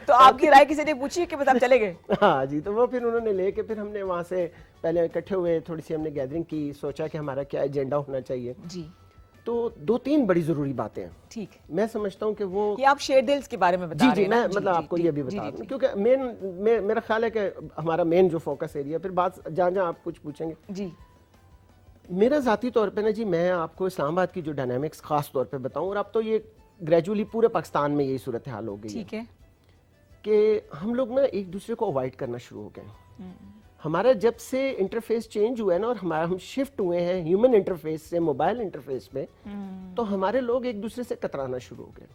تو آپ کی رائے کسی نے پوچھی کہ بس آپ چلے گئے؟ ہاں جی. تو وہ پھر انہوں نے لے کے پھر ہم نے وہاں سے پہلے اکٹھے ہوئے, تھوڑی سی ہم نے گیدرنگ کی, سوچا کہ ہمارا کیا ایجنڈا ہونا چاہیے. جی تو 2-3 بڑی ضروری باتیں ہیں. ٹھیک, میں سمجھتا ہوں کہ وہ یہ آپ شیئر ڈیلز کے بارے میں بتا رہے ہیں. جی میں مطلب آپ کو یہ بھی بتا دوں کیونکہ میرا خیال ہے کہ ہمارا مین جو فوکس ایریا, پھر بات جہاں آپ کچھ پوچھیں گے. جی میرا ذاتی طور پہ نا جی, میں آپ کو اسلام آباد کی جو ڈائنامکس خاص طور پہ بتاؤں, اور اب تو یہ گریجولی پورے پاکستان میں یہی صورتحال ہو گئی ہے کہ ہم لوگ نا ایک دوسرے کو اوائڈ کرنا شروع ہو گئے. ہمارا جب سے انٹرفیس چینج ہوا ہے نا, اور ہم شفٹ ہوئے ہیں ہیومن انٹرفیس سے موبائل انٹرفیس میں, تو ہمارے لوگ ایک دوسرے سے کترانا شروع ہو گئے.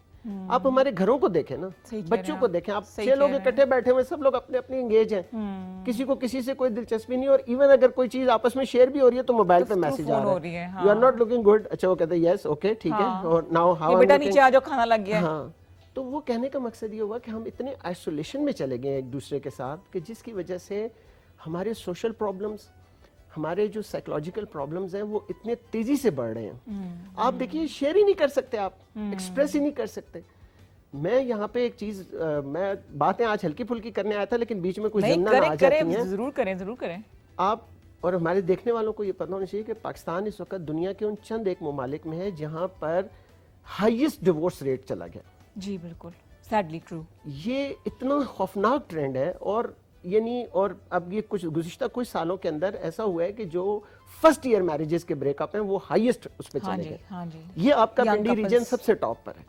آپ ہمارے گھروں کو دیکھیں نا, بچوں کو دیکھیں, آپ 6 لوگ اکٹھے بیٹھے ہوئے, سب لوگ اپنے اپنے انگیج ہیں, کسی کو کسی سے کوئی دلچسپی نہیں, اور ایون اگر کوئی چیز آپس میں شیئر بھی ہو رہی ہے تو موبائل پہ میسج آ رہا ہے, you are not looking good. اچھا وہ کہتے ہیں یس اوکے ٹھیک ہے, اور ناؤ ہاؤ بیٹا نیچے آ جاؤ کھانا لگ گیا. ہاں, تو وہ کہنے کا مقصد یہ ہوا کہ ہم اتنے آئسولیشن میں چلے گئے ایک دوسرے کے ساتھ کہ جس کی وجہ سے ہمارے سوشل پرابلمس, ہمارے جو سائیکولوجیکل پرابلمس ہیں وہ اتنے تیزی سے بڑھ رہے ہیں. آپ دیکھیے شیئر ہی نہیں کر سکتے, آپ ایکسپریس ہی نہیں کر سکتے. میں یہاں پہ ایک چیز, میں باتیں آج ہلکی پھلکی کرنے آیا تھا لیکن بیچ میں کوئی ضمن آ جاتی ہیں. ضرور کریں, ضرور کریں. آپ اور ہمارے دیکھنے والوں کو یہ پتہ ہونا چاہیے کہ پاکستان اس وقت دنیا کے ان چند ایک ممالک میں ہے جہاں پر ہائیسٹ ڈیورس ریٹ چلا گیا. جی بالکل, سیڈلی ٹرو. یہ اتنا خوفناک ٹرینڈ ہے. اور یعنی اور اب یہ کچھ گزشتہ کچھ سالوں کے اندر ایسا ہوا ہے کہ جو فرسٹ ایئر میرجز کے بریک اپ ہیں وہ ہائیسٹ اس پہ چلے گئے. یہ آپ کا پنڈی ریجن سب سے ٹاپ پر ہے.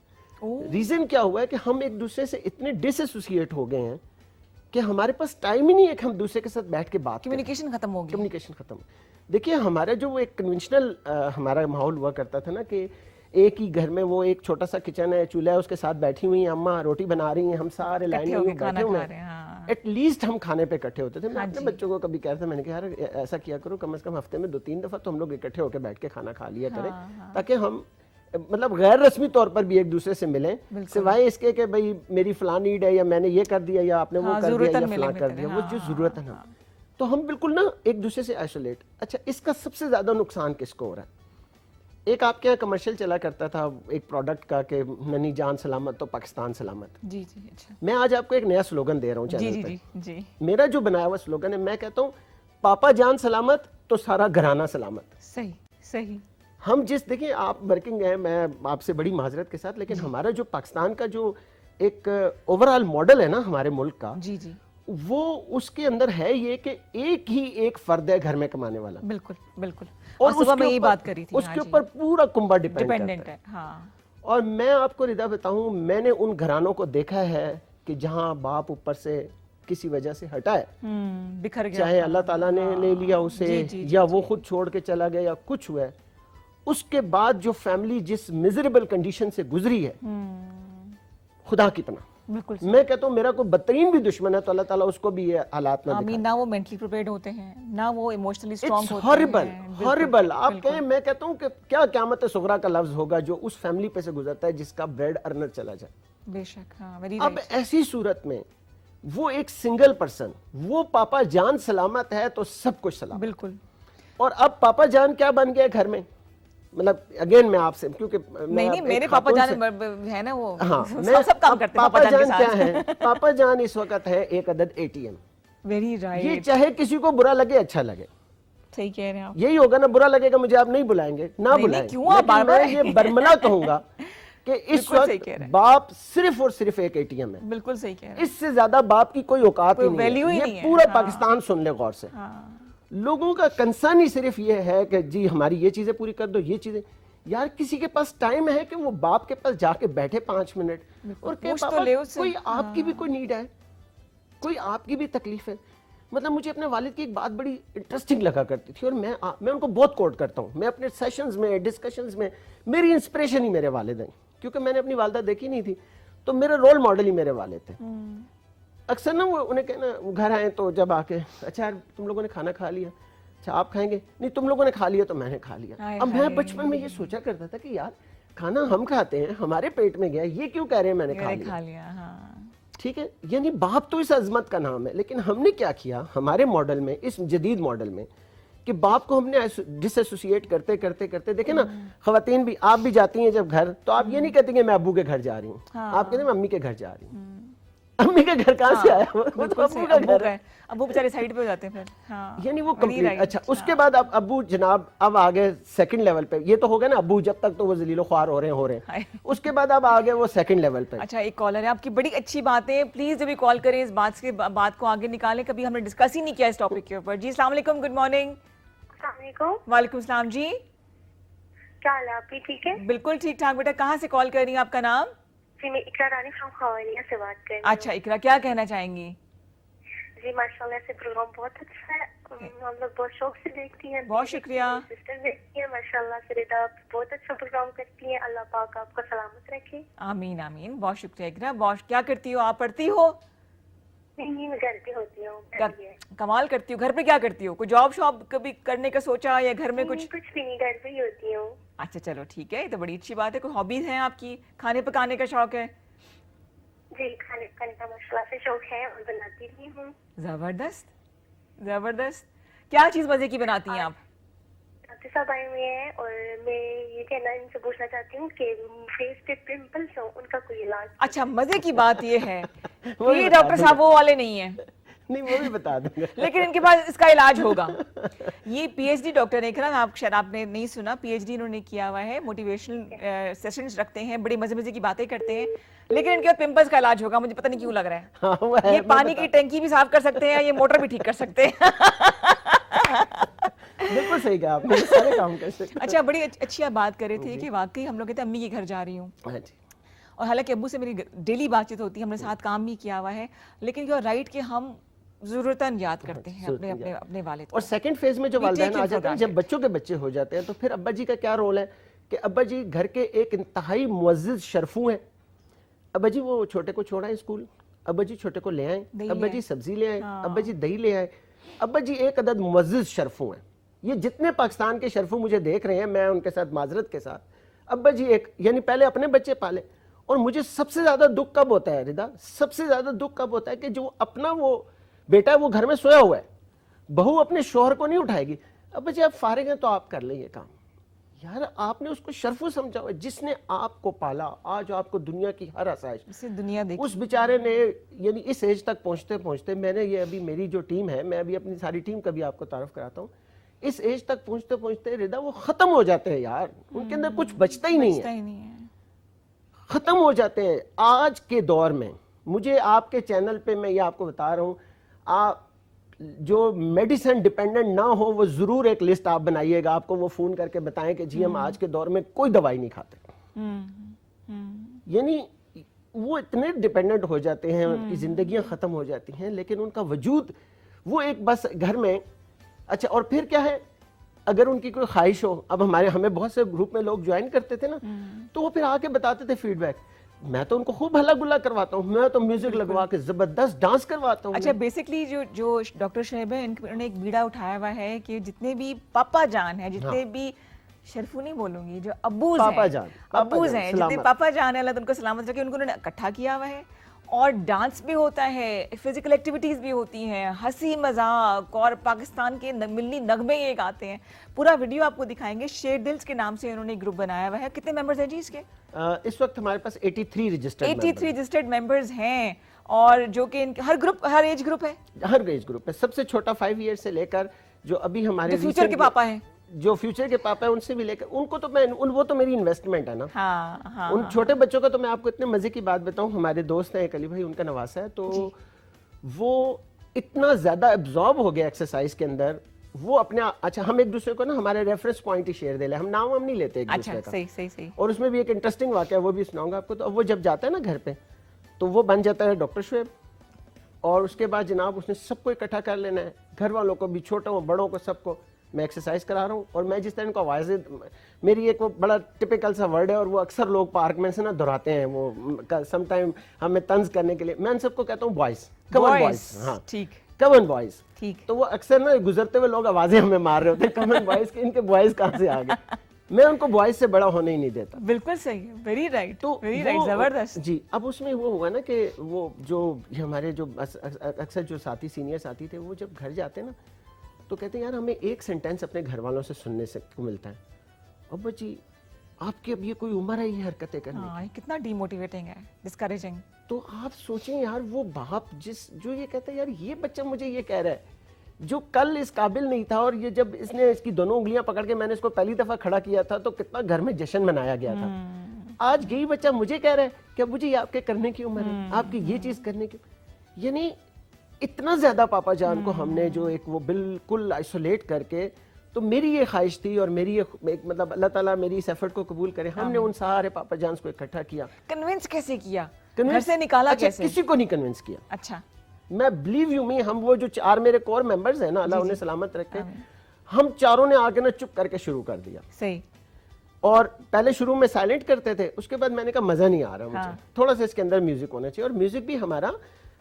ریزن کیا ہوا ہے کہ ہم ایک دوسرے سے اتنے ڈس ایسوسیٹ ہو گئے ہیں کہ ہمارے پاس ٹائم ہی نہیں ہے کہ ہم دوسرے کے ساتھ بیٹھ کے بات کریں. کمیونیکیشن ختم ہو گئی. کمیونیکیشن ختم. دیکھیے ہمارا جو وہ ایک کنونشنل ہمارا ماحول ہوا کرتا تھا نا کہ ایک ہی گھر میں وہ ایک چھوٹا سا کچن ہے, چولہا ہے, اس کے ساتھ بیٹھی ہوئی ہیں اماں روٹی بنا رہی ہیں, ہم سارے لائن میں بیٹھے ہوئے ہیں, ایٹ لیسٹ ہم کھانے پہ اکٹھے ہوتے تھے. میں اپنے بچوں کو کبھی کہہ رہا تھا, میں نے کہا یار ایسا کیا کرو کم از کم ہفتے میں 2-3 دفعہ تو ہم لوگ اکٹھے ہو کے بیٹھ کے کھانا کھا لیا کریں تاکہ ہم مطلب غیر رسمی طور پر بھی ایک دوسرے سے ملیں, سوائے اس کے کہ بھئی میری فلاں نیڈ ہے یا میں نے یہ کر دیا یا آپ نے وہ کر دیا یا فلاں کر دیا, وہ جو ضرورت ہے نا, تو ہم بالکل نا ایک دوسرے سے آئسولیٹ. اچھا اس کا سب سے زیادہ نقصان کس کو ہو رہا ہے؟ ایک آپ کے یہاں کمرشل چلا کرتا تھا ایک پروڈکٹ کا کہ ننی جان سلامت تو پاکستان سلامت. جی جی اچھا. میں آج آپ کو ایک نیا سلوگن دے رہا ہوں چینل پہ. جی میرا جو بنایا ہوا سلوگن ہے, میں کہتا ہوں پاپا جان سلامت تو سارا گھرانہ سلامت. صحیح صحیح. ہم جس دیکھیں آپ ورکنگ ہیں, میں آپ سے بڑی معذرت کے ساتھ, لیکن ہمارا جو پاکستان کا جو ایک اوور آل ماڈل ہے نا ہمارے ملک کا, جی جی, وہ اس کے اندر ہے یہ کہ ایک ہی ایک فرد ہے گھر میں کمانے والا. بالکل بالکل. اور صبح میں یہی بات کری تھی, اس کے اوپر پورا کنبہ ڈیپینڈنٹ ہے. ہاں. اور میں آپ کو ردا بتاؤں, میں نے ان گھرانوں کو دیکھا ہے کہ جہاں باپ اوپر سے کسی وجہ سے ہٹا ہے, بکھر گیا, چاہے اللہ تعالیٰ نے لے لیا اسے یا وہ خود چھوڑ کے چلا گیا یا کچھ ہوا ہے, اس کے بعد جو فیملی جس میزریبل کنڈیشن سے گزری ہے, خدا کی پناہ. میں کہتا ہوں میرا کوئی بدترین بھی دشمن ہے تو اللہ تعالیٰ اس کو بھی یہ حالات نہ دکھائے. نہ وہ مینٹلی پریپیئرڈ ہوتے ہیں, نہ وہ ایموشنلی اسٹرانگ ہوتے ہیں. Herbal herbal. آپ کہیں, میں کہتا ہوں کہ کیا قیامت صغریٰ کا لفظ ہوگا جو اس فیملی پہ سے گزرتا ہے جس کا بریڈ ارنر چلا جائے. بے شک. ہاں. اب ایسی صورت میں وہ ایک سنگل پرسن, وہ پاپا جان سلامت ہے تو سب کچھ سلامت. بالکل. اور اب پاپا جان کیا بن گیا گھر میں, مطلب اگین میں آپ سے, کیونکہ نہیں میرے پاپا جان ہے نا وہ, ہاں سب کام کرتے ہیں. پاپا جان کیا ہے؟ پاپا جان اس وقت ہے ایک عدد ATM. Very right. یہ چاہے کسی کو برا لگے اچھا لگے, صحیح کہہ رہے ہیں آپ. یہی ہوگا نا, برا لگے گا مجھے آپ نہیں بلائیں گے, نہ بلائیں, لیکن میں یہ برملا کہوں گا کہ اس وقت باپ صرف اور صرف ایک ATM ہے. بالکل صحیح کہہ رہے ہیں. اس سے زیادہ باپ کی کوئی اوقات ہی نہیں ہے. یہ پورا پاکستان سن لے غور سے. لوگوں کا کنسرن ہی صرف یہ ہے کہ جی ہماری یہ چیزیں پوری کر دو, یہ چیزیں. یار کسی کے پاس ٹائم ہے کہ وہ باپ کے پاس جا کے بیٹھے 5 منٹ اور کہ پاپا کوئی آپ کی بھی کوئی نیڈ ہے, کوئی آپ کی بھی تکلیف ہے. مطلب مجھے اپنے والد کی ایک بات بڑی انٹرسٹنگ لگا کرتی تھی اور میں ان کو بہت کوٹ کرتا ہوں. میں اپنے سیشنز میں, ڈسکشنز میں, میری انسپریشن ہی میرے والد ہیں, کیونکہ میں نے اپنی والدہ دیکھی نہیں تھی تو میرے رول ماڈل ہی میرے والد تھے. اکثر نا وہ انہیں کہنا, گھر آئے تو جب آ کے اچھا یار تم لوگوں نے کھانا کھا لیا, اچھا آپ کھائیں گے, نہیں تم لوگوں نے کھا لیا تو میں نے کھا لیا. اب میں بچپن میں یہ سوچا کرتا تھا کہ یار کھانا ہم کھاتے ہیں, ہمارے پیٹ میں گیا, یہ کیوں کہہ رہے ہیں میں نے کھا لیا. ٹھیک ہے, یعنی باپ تو اس عظمت کا نام ہے, لیکن ہم نے کیا کیا ہمارے ماڈل میں, اس جدید ماڈل میں, کہ باپ کو ہم نے ڈس ایسوسیٹ کرتے کرتے کرتے, دیکھیں نا خواتین بھی, آپ بھی جاتی ہیں جب گھر تو آپ یہ نہیں کہتی کہ میں ابو کے گھر جا رہی ہوں, آپ کہتے ہیں میں امی کے گھر جا رہی ہوں. امی کا گھر کہاں سے آیا؟ وہ تو ابو کا گھر ہے. ابو بیچارے سائیڈ پہ ہو جاتے ہیں پھر. یعنی وہ کمپلیٹ. اچھا اس کے بعد ابو جناب اب آگے سیکنڈ لیول پہ, یہ تو ہو گیا نا ابو جب تک تو وہ ذلیل و خوار ہو رہے ہیں, اس کے بعد اب آگے وہ سیکنڈ لیول پہ. اچھا ایک کالر ہے, آپ کی بڑی اچھی بات ہے, پلیز جب کال کریں اس بات کو آگے نکالیں, کبھی ہم نے ڈسکس ہی نہیں کیا اس ٹاپک کے اوپر. جی السلام علیکم, گڈ مارننگ. السلام علیکم. وعلیکم السلام. جی کیا حال ہے آپ کی؟ ٹھیک ہے بالکل ٹھیک ٹھاک. بیٹا کہاں سے کال کر رہی ہیں, آپ کا نام؟ جی میں اقرا رانی فرام خوالیا سے بات کر رہی ہوں. اچھا اقرا, کیا کہنا چاہیں گی؟ جی ماشاءاللہ سے پروگرام بہت اچھا ہے, ہم لوگ بہت شوق سے دیکھتی ہیں. بہت شکریہ. سسٹر دیکھتی ہیں ماشاءاللہ سے, ردا بہت اچھا پروگرام کرتی ہیں, اللہ پاک آپ کو سلامت رکھے. آمین آمین. بہت شکریہ اقرا. بہت کیا کرتی ہو آپ, پڑھتی ہو؟ نہیں میں گھر پہ ہوتی ہوں. کمال کرتی ہو. گھر پہ کیا کرتی ہو, کوئی جاب شاب کبھی کرنے کا سوچا یا گھر میں کچھ بھی نہیں, گھر پہ ہی ہوتی ہوں. اچھا چلو ٹھیک ہے, یہ تو بڑی اچھی بات ہے. کوئی ہابیز ہیں آپ کی, کھانے پکانے کا شوق ہے؟ جی کھانے پکانے کا ماشاءاللہ سے شوق ہے اور بناتی بھی ہوں. زبردست. زبردست. کیا چیز مزے کی بناتی ہیں آپ؟ ڈاکٹر صاحب آئے ہوئے ہیں اور میں یہ کہنا ان سے پوچھنا چاہتی ہوں کہ فیس پہ پمپلس ہوں ان کا کوئی علاج. اچھا مزے کی بات یہ ہے یہ ڈاکٹر صاحب وہ والے نہیں ہیں. نہیں وہ بھی بتا دوں گا لیکن ان کے پاس اس کا علاج ہوگا. یہ پی ایچ ڈی ڈاکٹر ہے اکرام, آپ شاید آپ نے نہیں سنا, پی ایچ ڈی انہوں نے کیا ہوا ہے, موٹیویشنل سیشنز رکھتے ہیں, بڑی مزے مزے کی باتیں کرتے ہیں, لیکن ان کے بعد پمپلس کا علاج ہوگا. مجھے پتہ نہیں کیوں لگ رہا ہے یہ پانی کی ٹینکی بھی صاف کر سکتے ہیں, یہ موٹر بھی ٹھیک کر سکتے ہیں. بالکل صحیح کہا آپ نے, سارے کام کر سکتے ہیں. اچھا بڑی اچھی آپ بات کر رہے تھے کہ واقعی ہم لوگ کہتے ہیں امی کے گھر جا رہی ہوں, اور حالانکہ ابو سے میری ڈیلی بات چیت ہوتی ہے, ہم نے ساتھ کام بھی کیا ہوا ہے, لیکن یو آر رائٹ کہ ہم ضرورتاً یاد کرتے ہیں اپنے والد. اور سیکنڈ فیز میں جو والدین آ جاتے ہیں, جب بچوں کے بچے ہو جاتے ہیں, تو پھر ابا جی کا کیا رول ہے کہ ابا جی گھر کے ایک انتہائی معزز شرفوں ہیں. ابا جی وہ چھوٹے کو چھوڑائیں اسکول, ابا جی چھوٹے کو لے آئیں, ابا جی سبزی لے آئیں, ابا جی دہی لے آئیں. ابا جی ایک عدد معزز شرفوں ہیں. یہ جتنے پاکستان کے شرفوں مجھے دیکھ رہے ہیں, میں ان کے ساتھ معذرت کے ساتھ, ابا جی ایک یعنی پہلے اپنے بچے پالے. اور مجھے سب سے زیادہ دکھ کب ہوتا ہے ردا, سب سے زیادہ دکھ کب ہوتا ہے کہ جو اپنا وہ بیٹا ہے وہ گھر میں سویا ہوا ہے, بہو اپنے شوہر کو نہیں اٹھائے گی, ابا جی آپ فارغ ہیں تو آپ کر لیں یہ کام. یار آپ نے اس کو شرفو سمجھا ہوا ہے, جس نے آپ کو پالا, آج آپ کو دنیا کی ہر آسائش دنیا دیکھ, اس بیچارے نے یعنی اس ایج تک پہنچتے پہنچتے, میں نے یہ ابھی میری جو ٹیم ہے, میں ابھی اپنی ساری ٹیم کا بھی آپ کو تعارف کراتا ہوں, اس ایج تک پہنچتے پہنچتے ردا وہ ختم ہو جاتے ہیں یار, ان کے اندر کچھ بچتا ہی نہیں ہے, ختم ہو جاتے ہیں. آج کے دور میں مجھے آپ کے چینل پہ میں یہ آپ کو بتا رہا ہوں, آپ جو میڈیسن ڈیپینڈنٹ نہ ہو وہ ضرور ایک لسٹ آپ بنائیے گا, آپ کو وہ فون کر کے بتائیں کہ جی ہم آج کے دور میں کوئی دوائی نہیں کھاتے. یعنی وہ اتنے ڈیپینڈنٹ ہو جاتے ہیں, ان کی زندگیاں ختم ہو جاتی ہیں, لیکن ان کا وجود وہ ایک بس گھر میں. اچھا اور پھر کیا ہے, اگر ان کی کوئی خواہش ہو, اب ہمیں بہت سے گروپ میں لوگ جوائن کرتے تھے نا, تو وہ پھر آ کے بتاتے تھے فیڈ بیک, میں تو ان کو خوب ہلا گلا کرواتا ہوں, میں تو میوزک لگوا کے زبردست ڈانس کرواتا ہوں. اچھا بیسکلی جو ڈاکٹر شعیب ہے, انہوں نے ایک بیڑا اٹھایا ہوا ہے کہ جتنے بھی پاپا جان ہیں, جتنے بھی شرفو نہیں بولوں گی, جو ابوز ہیں, جتنے پاپا جان ہیں, اللہ ان کو سلامت رکھے, ان کو انہوں نے اکٹھا کیا ہوا ہے. اور ڈانس بھی ہوتا ہے, فزیکل ایکٹیویٹیز بھی ہوتی ہیں, ہنسی مذاق, اور پاکستان کے ملنی نغمے یہ گاتے ہیں. پورا ویڈیو آپ کو دکھائیں گے. شیر دلز کے نام سے انہوں نے گروپ بنایا ہوا ہے. کتنے ممبرز ہیں جی اس کے؟ اس وقت ہمارے پاس 83 رجسٹرڈ ممبرز ہیں, اور جو کہ ہر ایج گروپ ہے, ہر ایج گروپ ہے. سب سے چھوٹا 5 ایئر سے لے کر جو ابھی ہمارے فیوچر کے پاپا ہیں, جو فیوچر کے پاپا ہیں, ان سے بھی لے کر ان کو تو وہ تو میری انویسٹمنٹ ہے نا. ان چھوٹے بچوں کا تو میں آپ کو اتنے مزے کی بات بتاؤں, ہمارے دوست ہیں ایک علی بھائی, ان کا نواسا ہے, تو وہ اتنا زیادہ ایبزارب ہو گیا ایکسرسائز کے اندر, وہ اپنے اچھا ہم ایک دوسرے کو نا ہمارے ریفرنس پوائنٹ ہی شیئر دے لیں, ہم نام نہیں لیتے ایک دوسرے کا. صحیح. اور اس میں بھی ایک انٹرسٹنگ واقعہ ہے, وہ بھی سناؤں گا آپ کو. تو اب وہ جب جاتا ہے نا گھر پہ, تو وہ بن جاتا ہے ڈاکٹر شعیب, اور اس کے بعد جناب اس نے سب کو اکٹھا کر لینا ہے, گھر والوں کو بھی, چھوٹوں بڑوں کو, سب کو. میں ایکسرسائز کرا رہا ہوں, اور میں جس طرح ان کو آوازیں, میری ایک وہ بڑا ٹپیکل سا ورڈ ہے, اور وہ اکثر لوگ پارک میں سے نا دہراتے ہیں, وہ سم ٹائم ہمیں طنز کرنے کے لیے, میں ان سب کو کہتا ہوں بوائز, کم آن بوائز. ہاں ٹھیک, کم آن بوائز. تو وہ اکثر نا گزرتے ہوئے لوگ آوازیں ہمیں مار رہے ہوتے ہیں, کم آن بوائز, کہ ان کے بوائز کہاں سے آ گئے. میں ان کو بوائز سے بڑا ہونے ہی نہیں دیتا. بالکل صحیح, ویری رائٹ, ویری رائٹ, زبردست. جی اب اس میں وہ ہوا نا کہ وہ جو ہمارے جو اکثر جو ساتھی سینئر ساتھی تھے, وہ جب گھر جاتے نا تو کہتے ہیں یار ہمیں ایک سینٹینس اپنے گھر والوں سے سننے سے ملتا ہے, ابا جی آپ کی اب یہ کوئی عمر ہے یہ حرکتیں کرنے کی. کتنا ڈی موٹیویٹنگ ہے, ڈسکریجنگ. تو آپ سوچیں یار, وہ باپ جو یہ کہتا ہے یار یہ بچہ مجھے یہ کہہ رہا ہے, جو کل اس قابل نہیں تھا, اور یہ جب اس نے اس کی دونوں انگلیاں پکڑ کے میں نے اس کو پہلی دفعہ کھڑا کیا تھا تو کتنا گھر میں جشن منایا گیا تھا. آج یہی بچہ مجھے کہہ رہا ہے کہ ابو جی آپ کے کرنے کی عمر ہے, آپ کی یہ چیز کرنے کی. یعنی اتنا زیادہ پاپا جان کو ہم نے جو ایک وہ بالکل آئسولیٹ کر کے, تو میری یہ خواہش تھی, اور میری یہ مطلب اللہ تعالیٰ میری اس ایفرٹ کو قبول کرے, ہم نے ان سارے پاپا جانس کو اکٹھا کیا. کنونس کیسے کیا, گھر سے نکالا کیسے؟ کسی کو نہیں کنونس کیا. اچھا میں بلیو یو می, ہم وہ جو 4 میرے کور ممبرز ہیں نا, اللہ انہیں سلامت رکھے, ہم چاروں نے آ کے نا چپ کر کے شروع کر دیا. صحیح. اور پہلے شروع میں سائلنٹ کرتے تھے, اس کے بعد میں نے کہا مزہ نہیں آ رہا مجھے, تھوڑا سا اس کے اندر میوزک ہونا چاہیے. اور میوزک بھی ہمارا,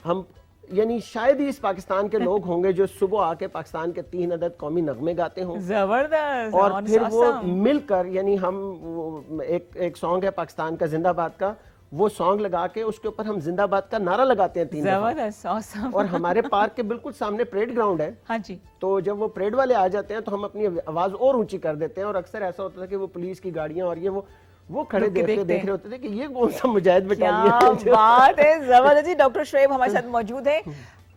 ہم یعنی شاید ہی اس پاکستان کے لوگ ہوں گے جو صبح آ کے پاکستان کے 3 عدد قومی نغمے گاتے ہوں. زبردست. اور پھر وہ مل کر, یعنی ہم ایک سانگ ہے پاکستان کا زندہ باد کا, وہ سانگ لگا کے اس کے اوپر ہم زندہ باد کا نعرہ لگاتے ہیں 3 دفعہ. زبردست، awesome. اور ہمارے پارک کے بالکل سامنے پریڈ گراؤنڈ ہے. ہاں جی. تو جب وہ پریڈ والے آ جاتے ہیں تو ہم اپنی آواز اور اونچی کر دیتے ہیں, اور اکثر ایسا ہوتا تھا کہ وہ پولیس کی گاڑیاں اور یہ وہ کھڑے دیکھ رہے ہوتے تھے کہ یہ کون سا مجاہد بٹالیہ ہے. کیا بات ہے, زبردست. ڈاکٹر شعیب ہمارے ساتھ موجود ہیں.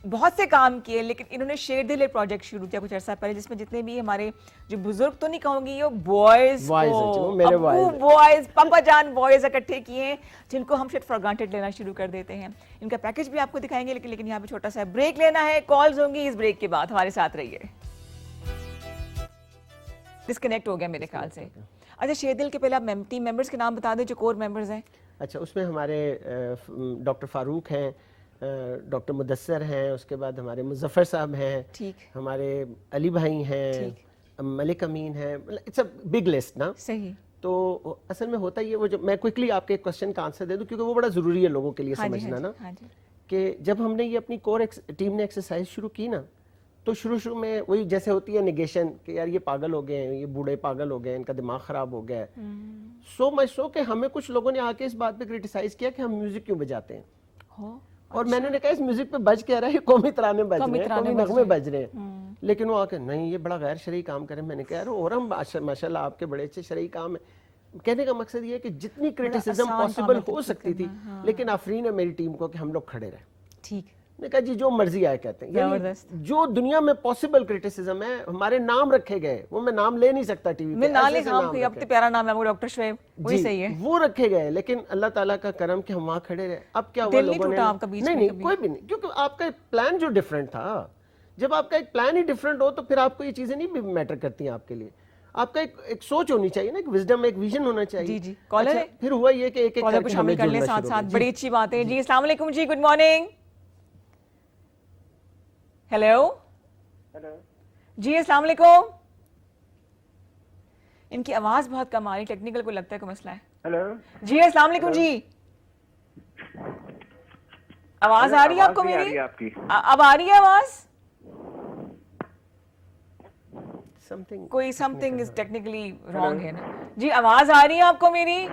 بہت سے کام کیے, لیکن انہوں نے شیر دل ایک پروجیکٹ شروع کیا کچھ عرصہ پہلے, جس میں جتنے بھی ہمارے جو بزرگ تو نہیں کہوں گی, یہ بوائز بوائز پاپا جان بوائز اکٹھے کیے ہیں, جن کو ہم شاید فار گرانٹیڈ لینا شروع کر دیتے ہیں. ان کا پیکج بھی آپ کو دکھائیں گے, لیکن یہاں پہ چھوٹا سا بریک لینا ہے. کالز ہوں گی اس بریک کے بعد, ہمارے ساتھ رہیے. ڈسکنیکٹ ہو گیا میرے خیال سے. اچھا, شیر دل کے پہلے آپ ٹیم ممبرس کے نام بتا دیں جو کور ممبرز ہیں. اچھا, اس میں ہمارے ڈاکٹر فاروق ہیں, ڈاکٹر مدثر ہیں, اس کے بعد ہمارے مظفر صاحب ہیں, ہمارے علی بھائی ہیں, ملک امین ہیں. اٹس اے بگ لسٹ نا. صحیح. تو اصل میں ہوتا یہ, وہ جو میں کوئکلی آپ کے کوشچن کا آنسر دے دوں کیونکہ وہ بڑا ضروری ہے لوگوں کے لیے سمجھنا نا, کہ جب ہم نے یہ اپنی کور ٹیم نے ایکسرسائز شروع کی نا, تو شروع میں وہی جیسے ہوتی ہے نیگیشن کہ یار یہ پاگل ہو گئے ہیں, یہ بوڑھے پاگل ہو گئے ہیں, ان کا دماغ خراب ہو گیا ہے. سو مچ سو کہ ہمیں کچھ لوگوں نے آ کے اس بات پہ کریٹیسائز کیا کہ ہم میوزک کیوں بجاتے ہیں. اور میں نے کہا اس میوزک پہ بج کے آ رہا ہے, یہ قومی ترانے بج رہے ہیں, قومی نغمے بج رہے ہیں. لیکن وہ آ کے نہیں یہ بڑا غیر شرعی کام کریں. میں نے کہا یار اور ہم ماشاء اللہ آپ کے بڑے اچھے شرعی کام ہیں. کہنے کا مقصد یہ ہے کہ جتنی کریٹیسزم پاسبل ہو سکتی تھی, لیکن آفرین ہے میری ٹیم کو کہ ہم لوگ کھڑے رہے. ٹھیک. نے کہا جی جو مرضی آئے کہتے ہیں, یعنی جو دنیا میں پاسبل کریٹیسزم ہے, ہمارے نام رکھے گئے, وہ میں نام لے نہیں سکتا ٹی وی پہ, اب تو پیارا نام ہے ڈاکٹر شعیب, وہی صحیح ہے, وہ رکھے گئے. لیکن اللہ تعالیٰ کا کرم کہ ہم وہاں کھڑے رہے. اب کیا ہوا لوگوں نے, نہیں کوئی بھی نہیں, کیونکہ آپ کا ایک پلان جو ڈفرینٹ تھا. جب آپ کا ایک پلان ہی ڈفرینٹ ہو تو پھر آپ کو یہ چیزیں نہیں میٹر کرتی ہیں آپ کے لیے. آپ کا ایک سوچ ہونی چاہیے نا, ایک وزڈم, ایک ویژن ہونا چاہیے. جی کالر ہے. پھر ہوا یہ کہ ایک ایک کالر کو شامل کر لیں ساتھ ساتھ, بڑی اچھی بات ہے. جی السلام علیکم. جی گڈ مارننگ. ہیلو. جی السلام علیکم. ان کی آواز بہت کم آ رہی, ٹیکنیکل کو لگتا ہے کوئی مسئلہ ہے. ہیلو. جی السلام علیکم. جی آواز آ رہی ہے آپ کو میری؟ اب آ رہی ہے آواز؟ کوئی some thing is technically wrong ہے نا. جی آواز آ رہی ہے آپ کو میری؟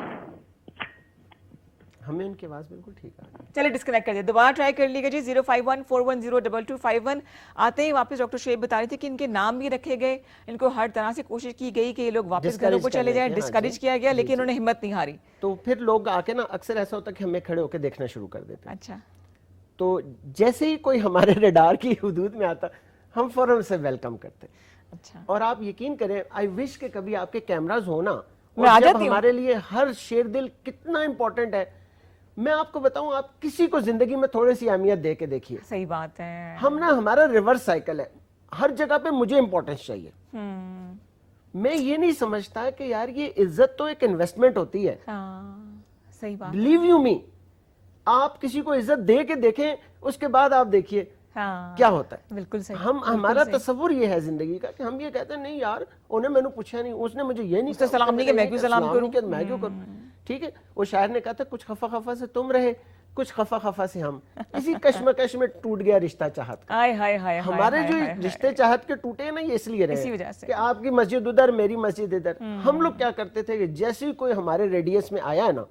ہمیں ان کی آواز بالکل ٹھیک آ رہی ہے. چلے ڈسکنیکٹ کر دیں, دوبارہ ٹرائی کر لیجیے. جی 05141022251. آتے ہی واپس ڈاکٹر شعیب بتا رہے تھے کہ ان کے نام بھی رکھے گئے, ان کو ہر طرح سے کوشش کی گئی کہ یہ لوگ واپس گھروں کو چلے جائیں, ڈسکریج کیا گیا, لیکن انہوں نے ہمت نہیں ہاری. تو پھر لوگ آ کے نا اکثر ایسا ہوتا کہ ہمیں کھڑے ہو کے دیکھنا شروع کر دیتے. اچھا. تو جیسے ہی کوئی ہمارے ریڈار کی حدود میں آتا ہم فوراً سے ویلکم کرتے. اچھا. اور آپ یقین کریں, آئی وش کہ کبھی آپ کے کیمراز ہونا, اور جب ہمارے لیے ہر شیر دل کتنا امپورٹنٹ ہے. میں آپ کو بتاؤں, آپ کسی کو زندگی میں تھوڑی سی اہمیت دے کے دیکھیے. صحیح بات ہے. ہم نا, ہمارا ریورس سائیکل ہے, ہر جگہ پہ مجھے امپورٹنس چاہیے. میں یہ نہیں سمجھتا کہ یار یہ عزت تو ایک انویسٹمنٹ ہوتی ہے. صحیح بات. بلیو یو می, آپ کسی کو عزت دے کے دیکھیں, اس کے بعد آپ دیکھیے کیا ہوتا ہے. بالکل صحیح. ہمارا تصور یہ ہے زندگی کا کہ ہم یہ کہتے ہیں نہیں یار انہیں میں نے پوچھا نہیں, اس نے مجھے یہ نہیں کہا, سلام نہیں کہ میں کیوں سلام کروں, میں کیوں کروں. ٹھیک ہے, وہ شاعر نے کہا تھا کچھ خفا خفا سے تم رہے, کچھ خفا خفا سے ہم, اسی کشمکش میں ٹوٹ گیا رشتہ چاہت کا. ہمارے جو رشتے چاہت کے ٹوٹے ہیں نا, یہ اس لیے رہے کہ آپ کی مسجد ادھر, میری مسجد ادھر. ہم لوگ کیا کرتے تھے کہ جیسے ہی کوئی ہمارے ریڈیس میں آیا ہے نا,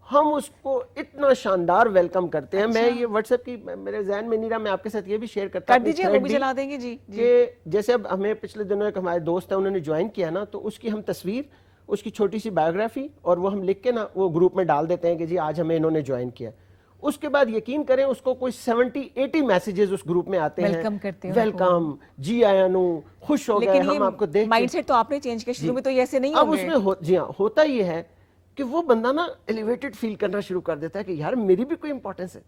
ہم اس کو اتنا شاندار ویلکم کرتے ہیں. میں یہ واٹس ایپ کی میرے ذہن میں نہیں رہا, میں آپ کے ساتھ یہ بھی شیئر کرتا ہوں, وہ بھی چلا دیں گے. جی کہ جیسے اب ہمیں پچھلے دنوں ایک ہمارے دوست ہیں, انہوں نے جوائن کیا نا, تو اس کی ہم تصویر, اس کی چھوٹی سی بایوگرافی, اور وہ ہم لکھ کے نا وہ گروپ میں ڈال دیتے ہیں کہ جی آج ہمیں انہوں نے جوائن کیا. اس کے بعد یقین کریں اس کو کوئی 70-80 میسیجز اس گروپ میں آتے ہیں, ویلکم, جی آیا نو, خوش ہو گئے ہم آپ کو دیکھ. مائنڈ سیٹ تو آپ نے چینج کیا, شروع میں تو ایسے نہیں اب اس میں جی ہاں ہوتا یہ ہے کہ وہ بندہ نا ایلیویٹڈ فیل کرنا شروع کر دیتا ہے کہ یار میری بھی کوئی امپورٹنس ہے.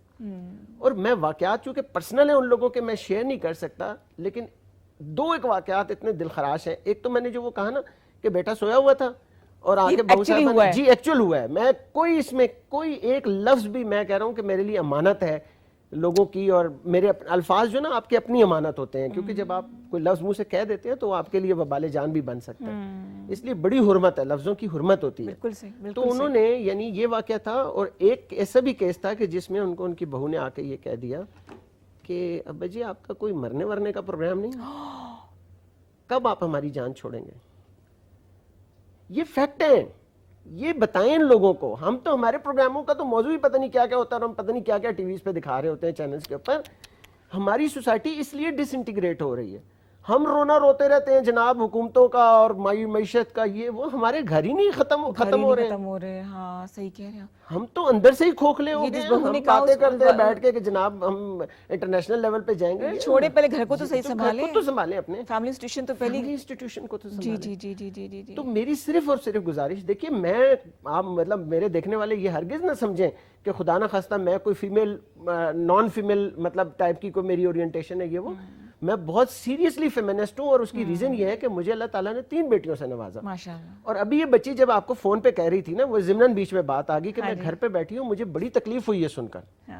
اور میں واقعات چونکہ پرسنل ہیں ان لوگوں کے میں شیئر نہیں کر سکتا, لیکن 2 ایک واقعات اتنے دل خراش ہیں. ایک تو میں نے جو وہ کہا نا کہ بیٹا سویا ہوا تھا اور آگے بہت سارا, جی ایکچوئل ہوا ہے. میں کوئی اس میں کوئی ایک لفظ بھی, میں کہہ رہا ہوں کہ میرے لیے امانت ہے لوگوں کی, اور میرے الفاظ جو نا آپ کی اپنی امانت ہوتے ہیں, کیونکہ جب آپ کوئی لفظ منہ سے کہہ دیتے ہیں تو وہ آپ کے لیے وبال جان بھی بن سکتا ہے. اس لیے بڑی حرمت ہے, لفظوں کی حرمت ہوتی ہے. تو انہوں نے, یعنی یہ واقعہ تھا. اور ایک ایسا بھی کیس تھا کہ جس میں ان کو ان کی بہو نے آ کے یہ کہہ دیا کہ ابا جی آپ کا کوئی مرنے ورنے کا پروگرام نہیں, کب آپ ہماری جان چھوڑیں گے. یہ فیکٹ ہے. یہ بتائیں ان لوگوں کو. ہم تو ہمارے پروگراموں کا تو موضوع ہی پتہ نہیں کیا کیا ہوتا ہے اور ہم پتہ نہیں کیا کیا ٹی ویز پہ دکھا رہے ہوتے ہیں چینلز کے اوپر. ہماری سوسائٹی اس لیے ڈس انٹیگریٹ ہو رہی ہے. ہم رونا روتے رہتے ہیں جناب حکومتوں کا اور معیشت کا, یہ وہ ہمارے گھر ہی نہیں ختم ہو رہے ہیں. ہاں صحیح کہہ رہے ہیں. ہم تو اندر سے ہی کھوکھلے ہو گئے ہیں. ہم باتیں کرتے ہیں بیٹھ کے کہ جناب ہم انٹرنیشنل لیول پہ جائیں گے. چھوڑے پہلے گھر کو تو صحیح سنبھالیں. تو سنبھالیں اپنے فیملی انسٹیٹیوشن تو پہلی انسٹیٹیوشن کو تو جی جی جی جی جی جی. تو میری صرف اور صرف گزارش, دیکھیے میں آپ مطلب میرے دیکھنے والے یہ ہرگز نہ سمجھیں کہ خدا نہ خواستہ میں کوئی فیمیل نان فیمیل مطلب ٹائپ کی کوئی میری اورینٹیشن ہے یہ وہ. میں بہت سیریسلی فیمنسٹ ہوں اور اس کی ریزن یہ ہے کہ مجھے اللہ تعالیٰ نے 3 بیٹیوں سے نوازا ماشاءاللہ. اور ابھی یہ بچی جب آپ کو فون پہ کہہ رہی تھی نا, وہ ضمناً بیچ میں بات آ گئی کہ میں گھر پہ بیٹھی ہوں, مجھے بڑی تکلیف ہوئی ہے سن کر.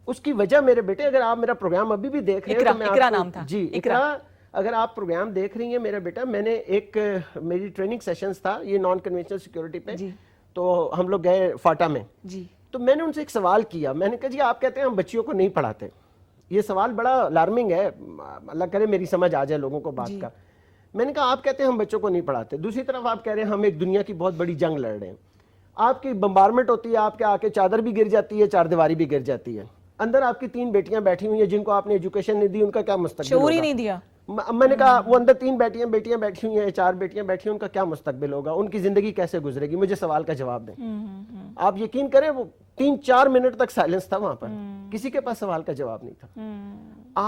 اس کی وجہ میرے بیٹے, اگر آپ میرا پروگرام ابھی بھی دیکھ رہے ہیں, اقرا نام تھا جی اقرا, اگر آپ پروگرام دیکھ رہی ہیں میرا بیٹا, میں نے ایک میری ٹریننگ سیشنز تھا یہ نان کنونشنل سیکیورٹی پہ, تو ہم لوگ گئے فاٹا میں. تو میں نے ان سے ایک سوال کیا, میں نے کہا جی آپ کہتے ہیں ہم بچیوں کو نہیں پڑھاتے. یہ سوال بڑا الارمنگ ہے, اللہ کرے میری سمجھ آ جائے لوگوں کو بات کا. میں نے کہا آپ کہتے ہیں ہم بچوں کو نہیں پڑھاتے, دوسری طرف آپ کہہ رہے ہیں ہم ایک دنیا کی بہت بڑی جنگ لڑ رہے ہیں. آپ کی بمبارمنٹ ہوتی ہے, آپ کے آ کے چادر بھی گر جاتی ہے, چار دیواری بھی گر جاتی ہے, اندر آپ کی 3 بیٹیاں بیٹھی ہوئی ہیں جن کو آپ نے ایجوکیشن نہیں دی, ان کا کیا مستقبل ہوگا؟ شعور ہی نہیں دیا. میں نے کہا وہ اندر 3 بیٹیاں بیٹھی ہوئی ہیں, 4 بیٹیاں بیٹھی ہیں, ان کا کیا مستقبل ہوگا, ان کی زندگی کیسے گزرے گی؟ مجھے سوال کا جواب دیں. آپ یقین کریں وہ 3-4 منٹ تک سائلنس تھا وہاں پر, کسی کے پاس سوال کا جواب نہیں تھا.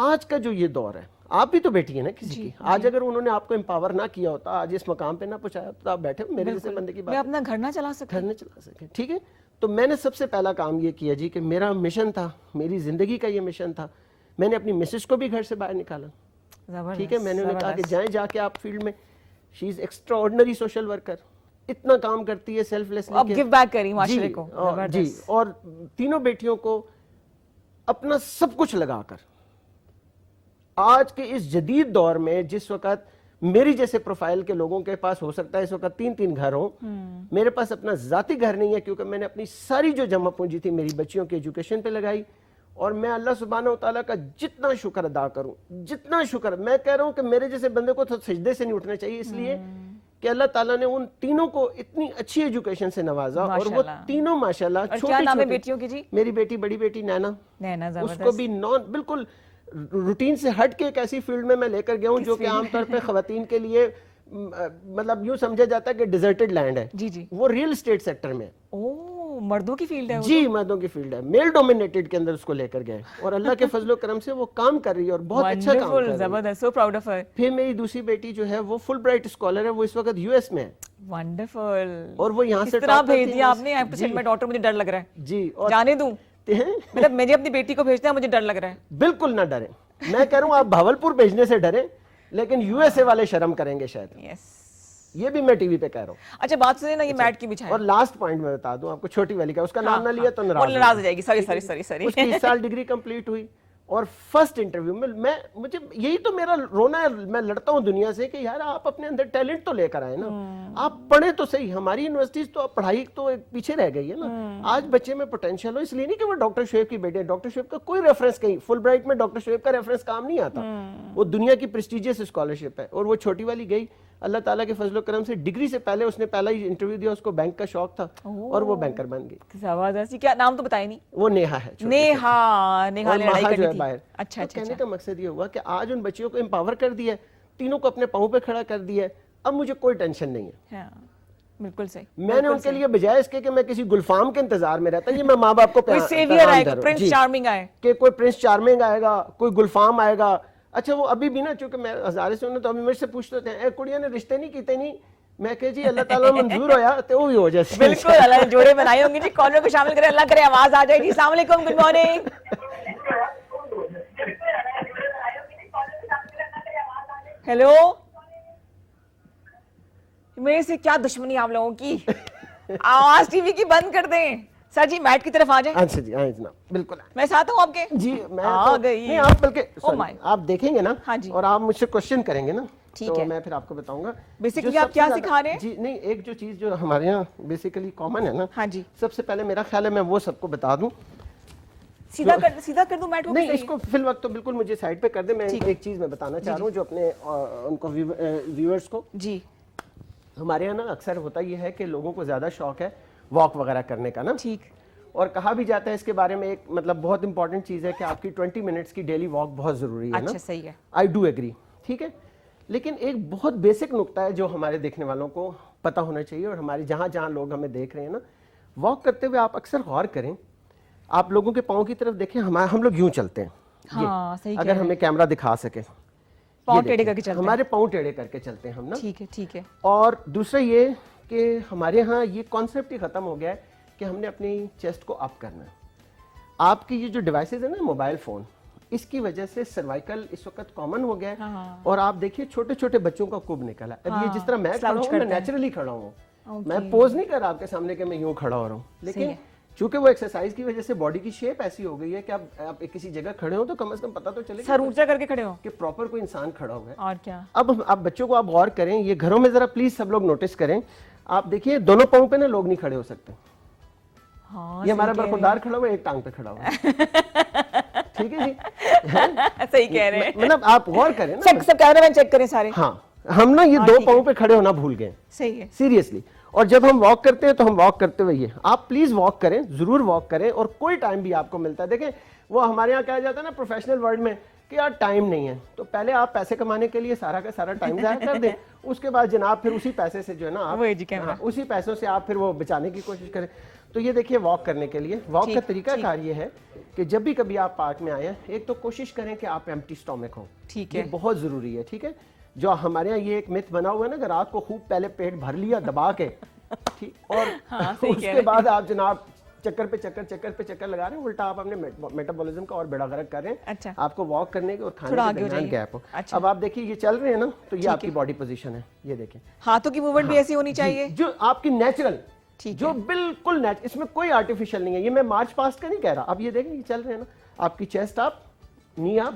آج کا جو یہ دور ہے, آپ بھی تو بیٹی ہیں نا کسی کی, آج اگر انہوں نے آپ کو امپاور نہ کیا ہوتا, آج اس مقام پہ نہ پہنچایا تو آپ بیٹھے میرے جیسے بندے کی بات, میں اپنا گھر نہ چلا سکے. ٹھیک ہے. تو میں نے سب سے پہلا کام یہ کیا جی کہ میرا مشن تھا, میری زندگی کا یہ مشن تھا, میں نے اپنی مسز کو بھی گھر سے باہر نکالا. ٹھیک ہے, میں نے انہیں کہا کہ جائیں جا کے آپ فیلڈ میں, شی is extra ordinary social worker, اتنا کام کرتی ہے سیلف لیسلی, اب گیو بیک کری معاشرے کو. جی, اور تینوں بیٹیوں کو اپنا سب کچھ لگا کر آج کے اس جدید دور میں, جس وقت میری جیسے پروفائل کے لوگوں کے پاس ہو سکتا ہے اس وقت 3 گھر ہوں, میرے پاس اپنا ذاتی گھر نہیں ہے, کیونکہ میں نے اپنی ساری جو جمع پونجی تھی میری بچیوں کی ایجوکیشن پہ لگائی. اور میں اللہ سبحانہ و تعالیٰ کا جتنا شکر ادا کروں, جتنا شکر, میں کہہ رہا ہوں کہ میرے جیسے بندے کو تو سجدے سے نہیں اٹھنا چاہیے, اس لیے کہ اللہ تعالیٰ نے ان تینوں کو اتنی اچھی ایجوکیشن سے نوازا, اور وہ تینوں ماشاءاللہ کیا نام ہے بیٹیوں کی جی؟ میری بیٹی, بڑی بیٹی نینا, اس کو بھی بالکل روٹین سے ہٹ کے ایک ایسی فیلڈ میں لے کر گیا ہوں جو کہ عام طور پہ خواتین کے لیے مطلب یوں سمجھا جاتا ہے کہ ڈیزرٹڈ لینڈ ہے. وہ ریل اسٹیٹ سیکٹر میں, مردوں کی فیلڈ ہے. جی مردوں کی فیلڈ ہے, میل ڈومینیٹڈ کے اندر اس کو لے کر گئے, اور اللہ کے فضل و کرم سے وہ کام کر رہی ہے اور بہت اچھا کام کر رہی ہے. زبردست, سو پراؤڈ آف ہر. پھر میری دوسری بیٹی جو ہے وہ فل برائٹ اسکالر ہے, وہ اس وقت یو ایس میں ہے. ونڈرفل. اور وہ یہاں سے ٹاپ بھیج دیا آپ نے. آپ کو میں ڈاکٹر, مجھے ڈر لگ رہا ہے جی, اور جانے دوں, مطلب مجھے اپنی بیٹی کو بھیجتے ہیں, مجھے ڈر لگ رہا ہے. بالکل نہ ڈریں, میں کہہ رہا ہوں آپ بھاولپور بھیجنے سے ڈریں, لیکن یو ایس اے والے شرم کریں گے شاید. یہ بھی میں ٹی وی پہ کہہ رہا ہوں. اچھا بات سنیں نا, یہ میٹ کی بچھائی. اور لاسٹ پوائنٹ میں بتا دوں آپ کو, چھوٹی والی کا, اس کا نام نہ لیا تو ناراض ہو جائے گی. سوری. اس کی اس سال ڈگری کمپلیٹ ہوئی, اور فرسٹ انٹرویو میں مجھے یہی تو میرا رونا ہے, میں لڑتا ہوں دنیا سے کہ یار آپ اپنے اندر ٹیلنٹ تو لے کر آئے نا, آپ پڑھیں تو صحیح. ہماری یونیورسٹیز تو پڑھائی تو پیچھے رہ گئی ہے نا. آج بچے میں پوٹینشیل ہو, اس لیے نہیں کہ وہ ڈاکٹر شعیب کی بیٹی ہے, ڈاکٹر شعیب کا کوئی ریفرنس کہیں, فل برائٹ میں ڈاکٹر شعیب کا ریفرنس کام نہیں آتا, وہ دنیا کی پریسٹیجیس اسکالرشپ ہے. اور وہ چھوٹی والی گئی, اللہ تعالیٰ کے فضل و کرم سے ڈگری سے پہلے اس نے پہلا ہی انٹرویو دیا, اس کو بینک کا شوق تھا اور وہ بینکر بن گئی. زبردست. کیا نام تو بتایا نہیں. وہ نیہا ہے. نیہا لڑائی کرتی تھی. اچھا. کہنے کا مقصد یہ ہوا کہ آج ان بچیوں کو امپاور کر دیا, تینوں کو اپنے پاؤں پہ کھڑا کر دیا, اب مجھے کوئی ٹینشن نہیں ہے. بالکل صحیح. میں نے ان کے لیے بجائے اس کے کہ میں کسی گلفام کے انتظار میں رہتا, یہ میں ماں باپ کو پرنس چارمنگ آئے کہ کوئی پرنس چارمنگ آئے گا, کوئی گلفام آئے گا. اچھا وہ ابھی بھی نا, چونکہ میں ہزارے سے تو ابھی مجھ سے پوچھتے تھے اے کڑیاں نے رشتے نہیں کیتے نہیں, میں کہ جی اللہ تعالیٰ منظور ہویا تو وہ بھی ہو جائے. بالکل, اللہ جوڑے بنائے ہوں گے جی. کالر کو شامل کرے, اللہ کرے آواز آ جائے گی. السلام علیکم, گڈ مارننگ. ہیلو, میرے سے کیا دشمنی آپ لوگوں کی, آواز ٹی وی کی بند کر دیں. سر جی میٹ کی طرف آ جائیں. اچھا جی, جناب بالکل میں ساتھ ہوں آپ کے. جی میں آ گئی. نہیں آپ بلکہ آپ دیکھیں گے نا, اور آپ مجھ سے کوشچن کریں گے نا, تو میں پھر آپ کو بتاؤں گا بیسیکلی آپ کیا سکھا رہے ہیں. جی نہیں, ایک جو چیز جو ہمارے یہاں بیسیکلی کامن ہے نا, ہاں جی, سب سے پہلے میرا خیال ہے میں وہ سب کو بتا دوں. سیدھا کر دوں میٹ کو. نہیں, اس کو فی الوقت تو بالکل مجھے سائڈ پہ کر دیں. میں ایک چیز میں بتانا چاہ رہا ہوں جو اپنے ان کو ویورز کو. جی ہمارے یہاں نا اکثر ہوتا یہ ہے کہ لوگوں کو زیادہ شوق ہے واک وغیرہ کرنے کا نا, ٹھیک, اور کہا بھی جاتا ہے اس کے بارے میں ایک مطلب بہت امپورٹنٹ چیز ہے کہ آپ کی 20 منٹس کی ڈیلی واک بہت ضروری ہے نا. اچھا صحیح ہے, آئی ڈو ایگری, ٹھیک ہے. لیکن ایک بہت بیسک نقطہ ہے جو ہمارے دیکھنے والوں کو پتہ ہونا چاہیے, اور ہمارے جہاں جہاں لوگ ہمیں دیکھ رہے ہیں نا, واک کرتے ہوئے آپ اکثر غور کریں, آپ لوگوں کے پاؤں کی طرف دیکھیں, ہم لوگ یوں چلتے ہیں, ہاں صحیح, اگر ہمیں کیمرہ دکھا سکے پاؤں ٹیڑھے کر کے چلتے ہیں, ہمارے پاؤں ٹیڑھے کر کے چلتے ہیں ہم نا. ٹھیک ہے ٹھیک ہے. اور دوسرا یہ کہ ہمارے ہاں یہ کانسیپٹ ہی ختم ہو گیا ہے کہ ہم نے اپنی چیسٹ کو اپ کرنا ہے. آپ کی یہ جو ڈیوائسز ہیں نا, موبائل فون, اس کی وجہ سے سروائیکل اس وقت کامن ہو گیا ہے, اور آپ دیکھیے چھوٹے چھوٹے بچوں کا کب نکلا ہے. اب یہ جس طرح میں کھڑا ہوں, میں نیچرلی کھڑا ہوں, میں پوز نہیں کر رہا آپ کے سامنے کہ میں یوں کھڑا ہو رہا ہوں, لیکن چونکہ وہ ایکسرسائز کی وجہ سے باڈی کی شیپ ایسی ہو گئی ہے کہ آپ کسی جگہ کھڑے ہو تو کم از کم پتہ تو چلے سر اونچا کر کے کھڑے ہو کہ پراپر کوئی انسان کھڑا ہوا ہے. اور کیا. اب آپ بچوں کو آپ غور کریں, یہ گھروں میں ذرا پلیز سب لوگ نوٹس کریں, آپ دیکھیے دونوں پاؤں پہ نا لوگ نہیں کھڑے ہو سکتے. یہ ہمارا برخوردار کھڑا ہوا ہے, ایک ٹانگ پہ کھڑا ہوا ہے, ٹھیک ہے جی, صحیح کہہ رہے ہیں. مطلب آپ غور کریں نا, سب کیمرہ مین چیک کریں سارے. ہاں ہم نا یہ دو پاؤں پہ کھڑے ہونا بھول گئے, صحیح ہے, سیریسلی. اور جب ہم واک کرتے ہیں تو ہم واک کرتے ہوئے آپ پلیز واک کریں, ضرور واک کریں, اور کوئی ٹائم بھی آپ کو ملتا ہے. دیکھیں وہ ہمارے یہاں کہا جاتا ہے نا پروفیشنل ورلڈ میں کہ یار ٹائم نہیں ہے, تو پہلے آپ پیسے کمانے کے لیے سارا کا سارا ٹائم ضائع کر دیں, اس کے بعد جناب پھر اسی پیسے سے جو ہے نا آپ اسی پیسوں سے آپ پھر وہ بچانے کی کوشش کریں. تو یہ دیکھیے واک کرنے کے لیے واک کا طریقہ کار یہ ہے کہ جب بھی کبھی آپ پارک میں آئیں, ایک تو کوشش کریں کہ آپ ایمپٹی اسٹومک ہوں, ٹھیک ہے, یہ بہت ضروری ہے, ٹھیک ہے. جو ہمارے یہاں یہ ایک مت بنا ہوا ہے نا کہ رات کو خوب پہلے پیٹ بھر لیا دبا کے, اور اس کے بعد آپ جناب چکر پہ چکر لگا رہے ہیں, الٹا آپ اپنے میٹابولزم کا اور بیڑا غرق کر رر ہیں. آپ کو واک کرنے کے اور کھانے کے درمیان گیپ ہو. اب آپ دیکھیے یہ چل رہے ہیں نا, تو یہ آپ کی باڈی پوزیشن ہے, یہ دیکھیں ہاتھوں کی موومنٹ بھی ایسی ہونی چاہیے جو آپ کی نیچرل, جو بالکل نیچرل, اس میں کوئی آرٹیفیشل نہیں ہے. یہ میں مارچ پاسٹ کا نہیں کہہ رہا, اب یہ دیکھیں یہ چل رہے ہیں نا, آپ کی چیسٹ اپ, نی اپ,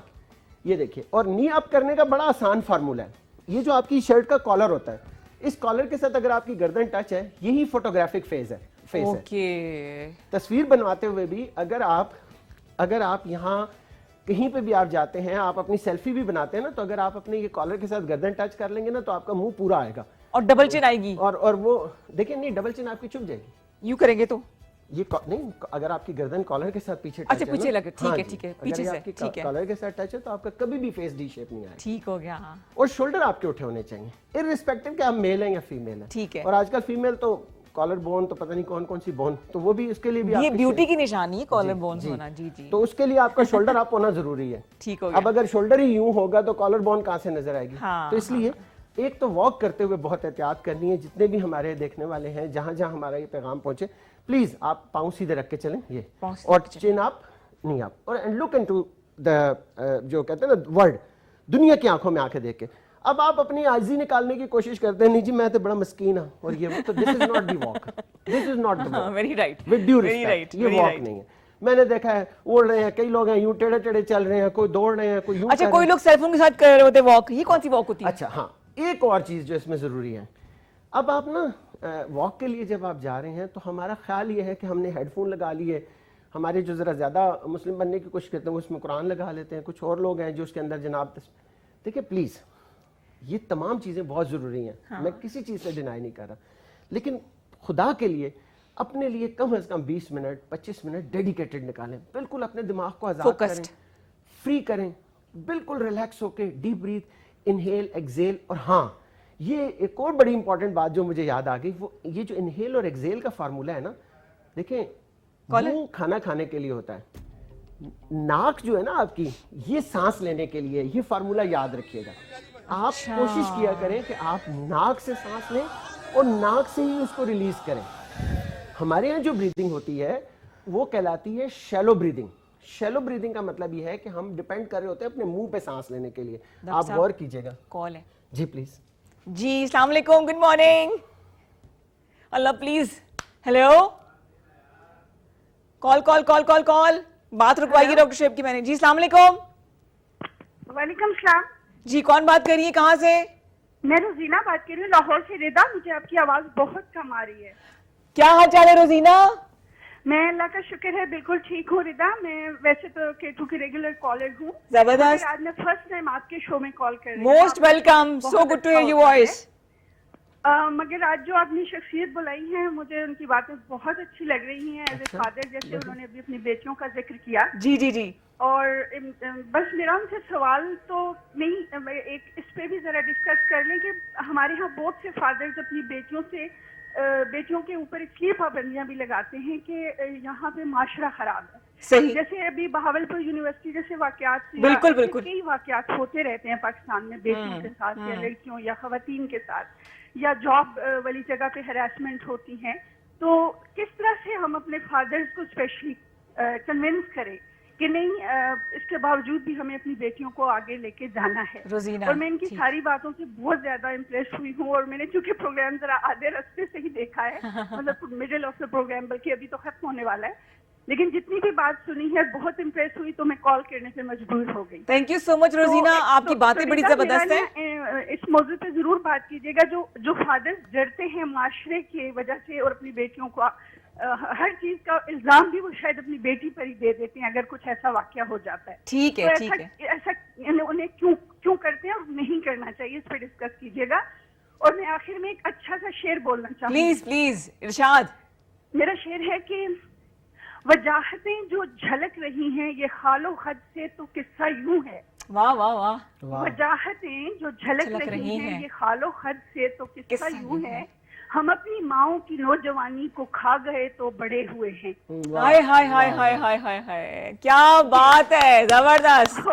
یہ دیکھیے. اور نی اپ کرنے کا بڑا آسان فارمولا ہے. یہ جو آپ کی شرٹ کا کالر ہوتا ہے, اس کالر کے ساتھ اگر آپ کی گردن ٹچ ہے, یہی فوٹوگرافک فیس ہے. تصویر بنواتے ہوئے بھی اگر آپ یہاں کہیں پہ بھی آپ جاتے ہیں, آپ اپنی سیلفی بھی بناتے ہیں نا, تو اگر آپ اپنے یہ کالر کے ساتھ گردن ٹچ کر لیں گے نا, تو آپ کا منہ پورا آئے گا, اور ڈبل چن آئے گی, اور وہ دیکھیں نہیں ڈبل چن آپ کی چھپ جائے گی. یوں کریں گے تو یہ نہیں, اگر آپ کی گردن کالر کے ساتھ پیچھے اچھا پیچھے لگے, ٹھیک ہے, پیچھے سے, ٹھیک ہے, کالر کے ساتھ ٹچ ہے تو آپ کا کبھی بھی فیس ڈی شیپ نہیں آئے گا. ٹھیک ہو گیا. اور شولڈر آپ کے اٹھے ہونے چاہیے, ارریسپیکٹو کہ آپ میل ہیں یا فیمیل ہیں. ٹھیک ہے. اور آج کل فیمیل تو کالر بون تو پتہ نہیں کون سی بون, تو وہ بھی اس کے لیے بھی یہ بیوٹی کی نشانی ہے کالر بونز ہونا. جی جی, تو اس کے لیے آپ کا شولڈر اپ ہونا ضروری ہے. ٹھیک ہو گیا. اب اگر شولڈر ہی یوں ہوگا تو کالر بون کہاں سے نظر آئے گی. تو اس لیے ایک تو واک کرتے ہوئے بہت احتیاط کرنی ہے. جتنے بھی ہمارے دیکھنے والے ہیں, جہاں جہاں ہمارا یہ پیغام پہنچے, پلیز آپ پاؤں سیدھے رکھ کے چلیں, یہ, اور چین اپ, نی اپ, اور لک انٹو دا, جو کہتے ہیں نا ورلڈ, دنیا کی آنکھوں میں آنکھیں دیکھ کے. اب آپ اپنی عاجزی نکالنے کی کوشش کرتے ہیں, نہیں جی میں تو بڑا مسکین ہوں, اور یہ تو this is not the walk, this is not the walk, very right, with due respect, یہ واک نہیں ہے. میں نے دیکھا ہے اڑ رہے ہیں کئی لوگ ہیں, یوں ٹیڑھے ٹیڑھے چل رہے ہیں, کوئی دوڑ رہے ہیں, کوئی یوں. اچھا کوئی لوگ سیل فون کے ساتھ کر رہے ہوتے واک, یہ کون سی واک ہوتی ہے؟ اچھا ہاں, ایک اور چیز جو اس میں ضروری ہے, اب آپ نا واک کے لیے جب آپ جا رہے ہیں تو ہمارا خیال یہ ہے کہ ہم نے ہیڈ فون لگا لیے. ہمارے جو ذرا زیادہ مسلم بننے کی کوشش کرتے ہیں وہ اس میں قرآن لگا لیتے ہیں. کچھ اور لوگ ہیں جو اس کے اندر جناب, دیکھیں پلیز یہ تمام چیزیں بہت ضروری ہیں, میں کسی چیز سے ڈینائی نہیں کر رہا, لیکن خدا کے لیے اپنے لیے کم از کم 20 منٹ 25 منٹ ڈیڈیکیٹڈ نکالیں. بالکل اپنے دماغ کو آزاد کریں, فری کریں, بالکل ریلیکس ہو کے ڈیپ بریتھ, انہیل ایکزیل. اور ہاں یہ ایک اور بڑی امپورٹنٹ بات جو مجھے یاد آ گئی, وہ یہ جو انہیل اور ایکزیل کا فارمولا ہے نا, دیکھیں منہ کھانا کھانے کے لیے ہوتا ہے, ناک جو ہے نا آپ کی, یہ سانس لینے کے لیے. یہ فارمولا یاد رکھیے گا. آپ کوشش کیا کریں کہ آپ ناک سے سانس لیں اور ناک سے ہی اس کو ریلیز کریں. ہمارے یہاں جو بریدنگ ہوتی ہے وہ کہلاتی ہے شیلو بریدنگ. شیلو بریدنگ کا مطلب یہ ہے کہ ہم ڈیپینڈ کر رہے ہوتے ہیں اپنے منہ پہ سانس لینے کے لیے. آپ غور کیجیے گا. کال ہے جی پلیز. جی السلام علیکم, good morning. Allah please, hello, call call call call call, بات رکوائیے ڈاکٹر شعیب کی میں نے. جی السلام علیکم. وعلیکم السلام. جی کون بات کر رہی ہے, کہاں سے؟ میں روزینہ بات کر رہی ہوں لاہور سے. رضا, مجھے آپ کی آواز بہت کم آ رہی ہے. کیا حال چال ہے روزینہ؟ میں اللہ کا شکر ہے بالکل ٹھیک ہوں رضا. میں ویسے تو K2 کی ریگولر کالر ہوں. زبردست. آج میں فرسٹ ٹائم آپ کے شو میں کال کر رہی ہوں. Most welcome, so good to hear your voice. مگر آج جو آپ نے شخصیت بلائی ہے مجھے ان کی باتیں بہت اچھی لگ رہی ہیں ایز اے فادر، جیسے انہوں نے ابھی اپنی بیٹیوں کا ذکر کیا. جی جی جی. اور بس میرا ان سے سوال تو نہیں، ایک اس پہ بھی ذرا ڈسکس کر لیں کہ ہمارے ہاں بہت سے فادرز اپنی بیٹیوں کے اوپر اس لیے پابندیاں بھی لگاتے ہیں کہ یہاں پہ معاشرہ خراب ہے. صحیح. جیسے ابھی بہاولپور یونیورسٹی جیسے واقعات، بالکل بالکل کئی واقعات ہوتے رہتے ہیں پاکستان میں بیٹیوں کے ساتھ یا لڑکیوں یا خواتین کے ساتھ، یا جاب والی جگہ پہ ہراسمنٹ ہوتی ہیں. تو کس طرح سے ہم اپنے فادرز کو اسپیشلی کنونس کریں کہ نہیں، اس کے باوجود بھی ہمیں اپنی بیٹیوں کو آگے لے کے جانا ہے. روزینہ، اور میں ان کی ساری باتوں سے بہت زیادہ امپریس ہوئی ہوں، اور میں نے چونکہ پروگرام ذرا آدھے راستے سے ہی دیکھا ہے، مطلب مڈل آف دا پروگرام، بلکہ ابھی تو ختم ہونے والا ہے، لیکن جتنی بھی بات سنی ہے بہت امپریس ہوئی تو میں کال کرنے سے مجبور ہو گئی. تھینک یو سو مچ روزینہ، آپ کی باتیں بڑی زبردست ہیں. اس موضوع پہ ضرور بات کیجیے گا. جو فادرز ڈرتے ہیں معاشرے کی وجہ سے اور اپنی بیٹیوں کو ہر چیز کا الزام بھی وہ شاید اپنی بیٹی پر ہی دے دیتے ہیں اگر کچھ ایسا واقعہ ہو جاتا ہے. ٹھیک ہے ٹھیک ہے. ایسا انہیں کیوں کرتے ہیں اور نہیں کرنا چاہیے، اس پہ ڈسکس کیجیے گا. اور میں آخر میں ایک اچھا سا شعر بولنا چاہوں گی. پلیز پلیز ارشاد. میرا شعر ہے کہ وجاہتیں جو جھلک رہی ہیں یہ خال و خد سے تو قصہ یوں ہے. واہ واہ واہ. وجاہتیں جو جھلک رہی ہیں یہ خال و خد سے تو قصہ یوں ہے. ہم اپنی ماؤں کی نوجوانی کو کھا گئے تو بڑے ہوئے ہیں. ہائے ہائے ہائے ہائے ہائے ہائے ہائے، کیا بات ہے، زبردست.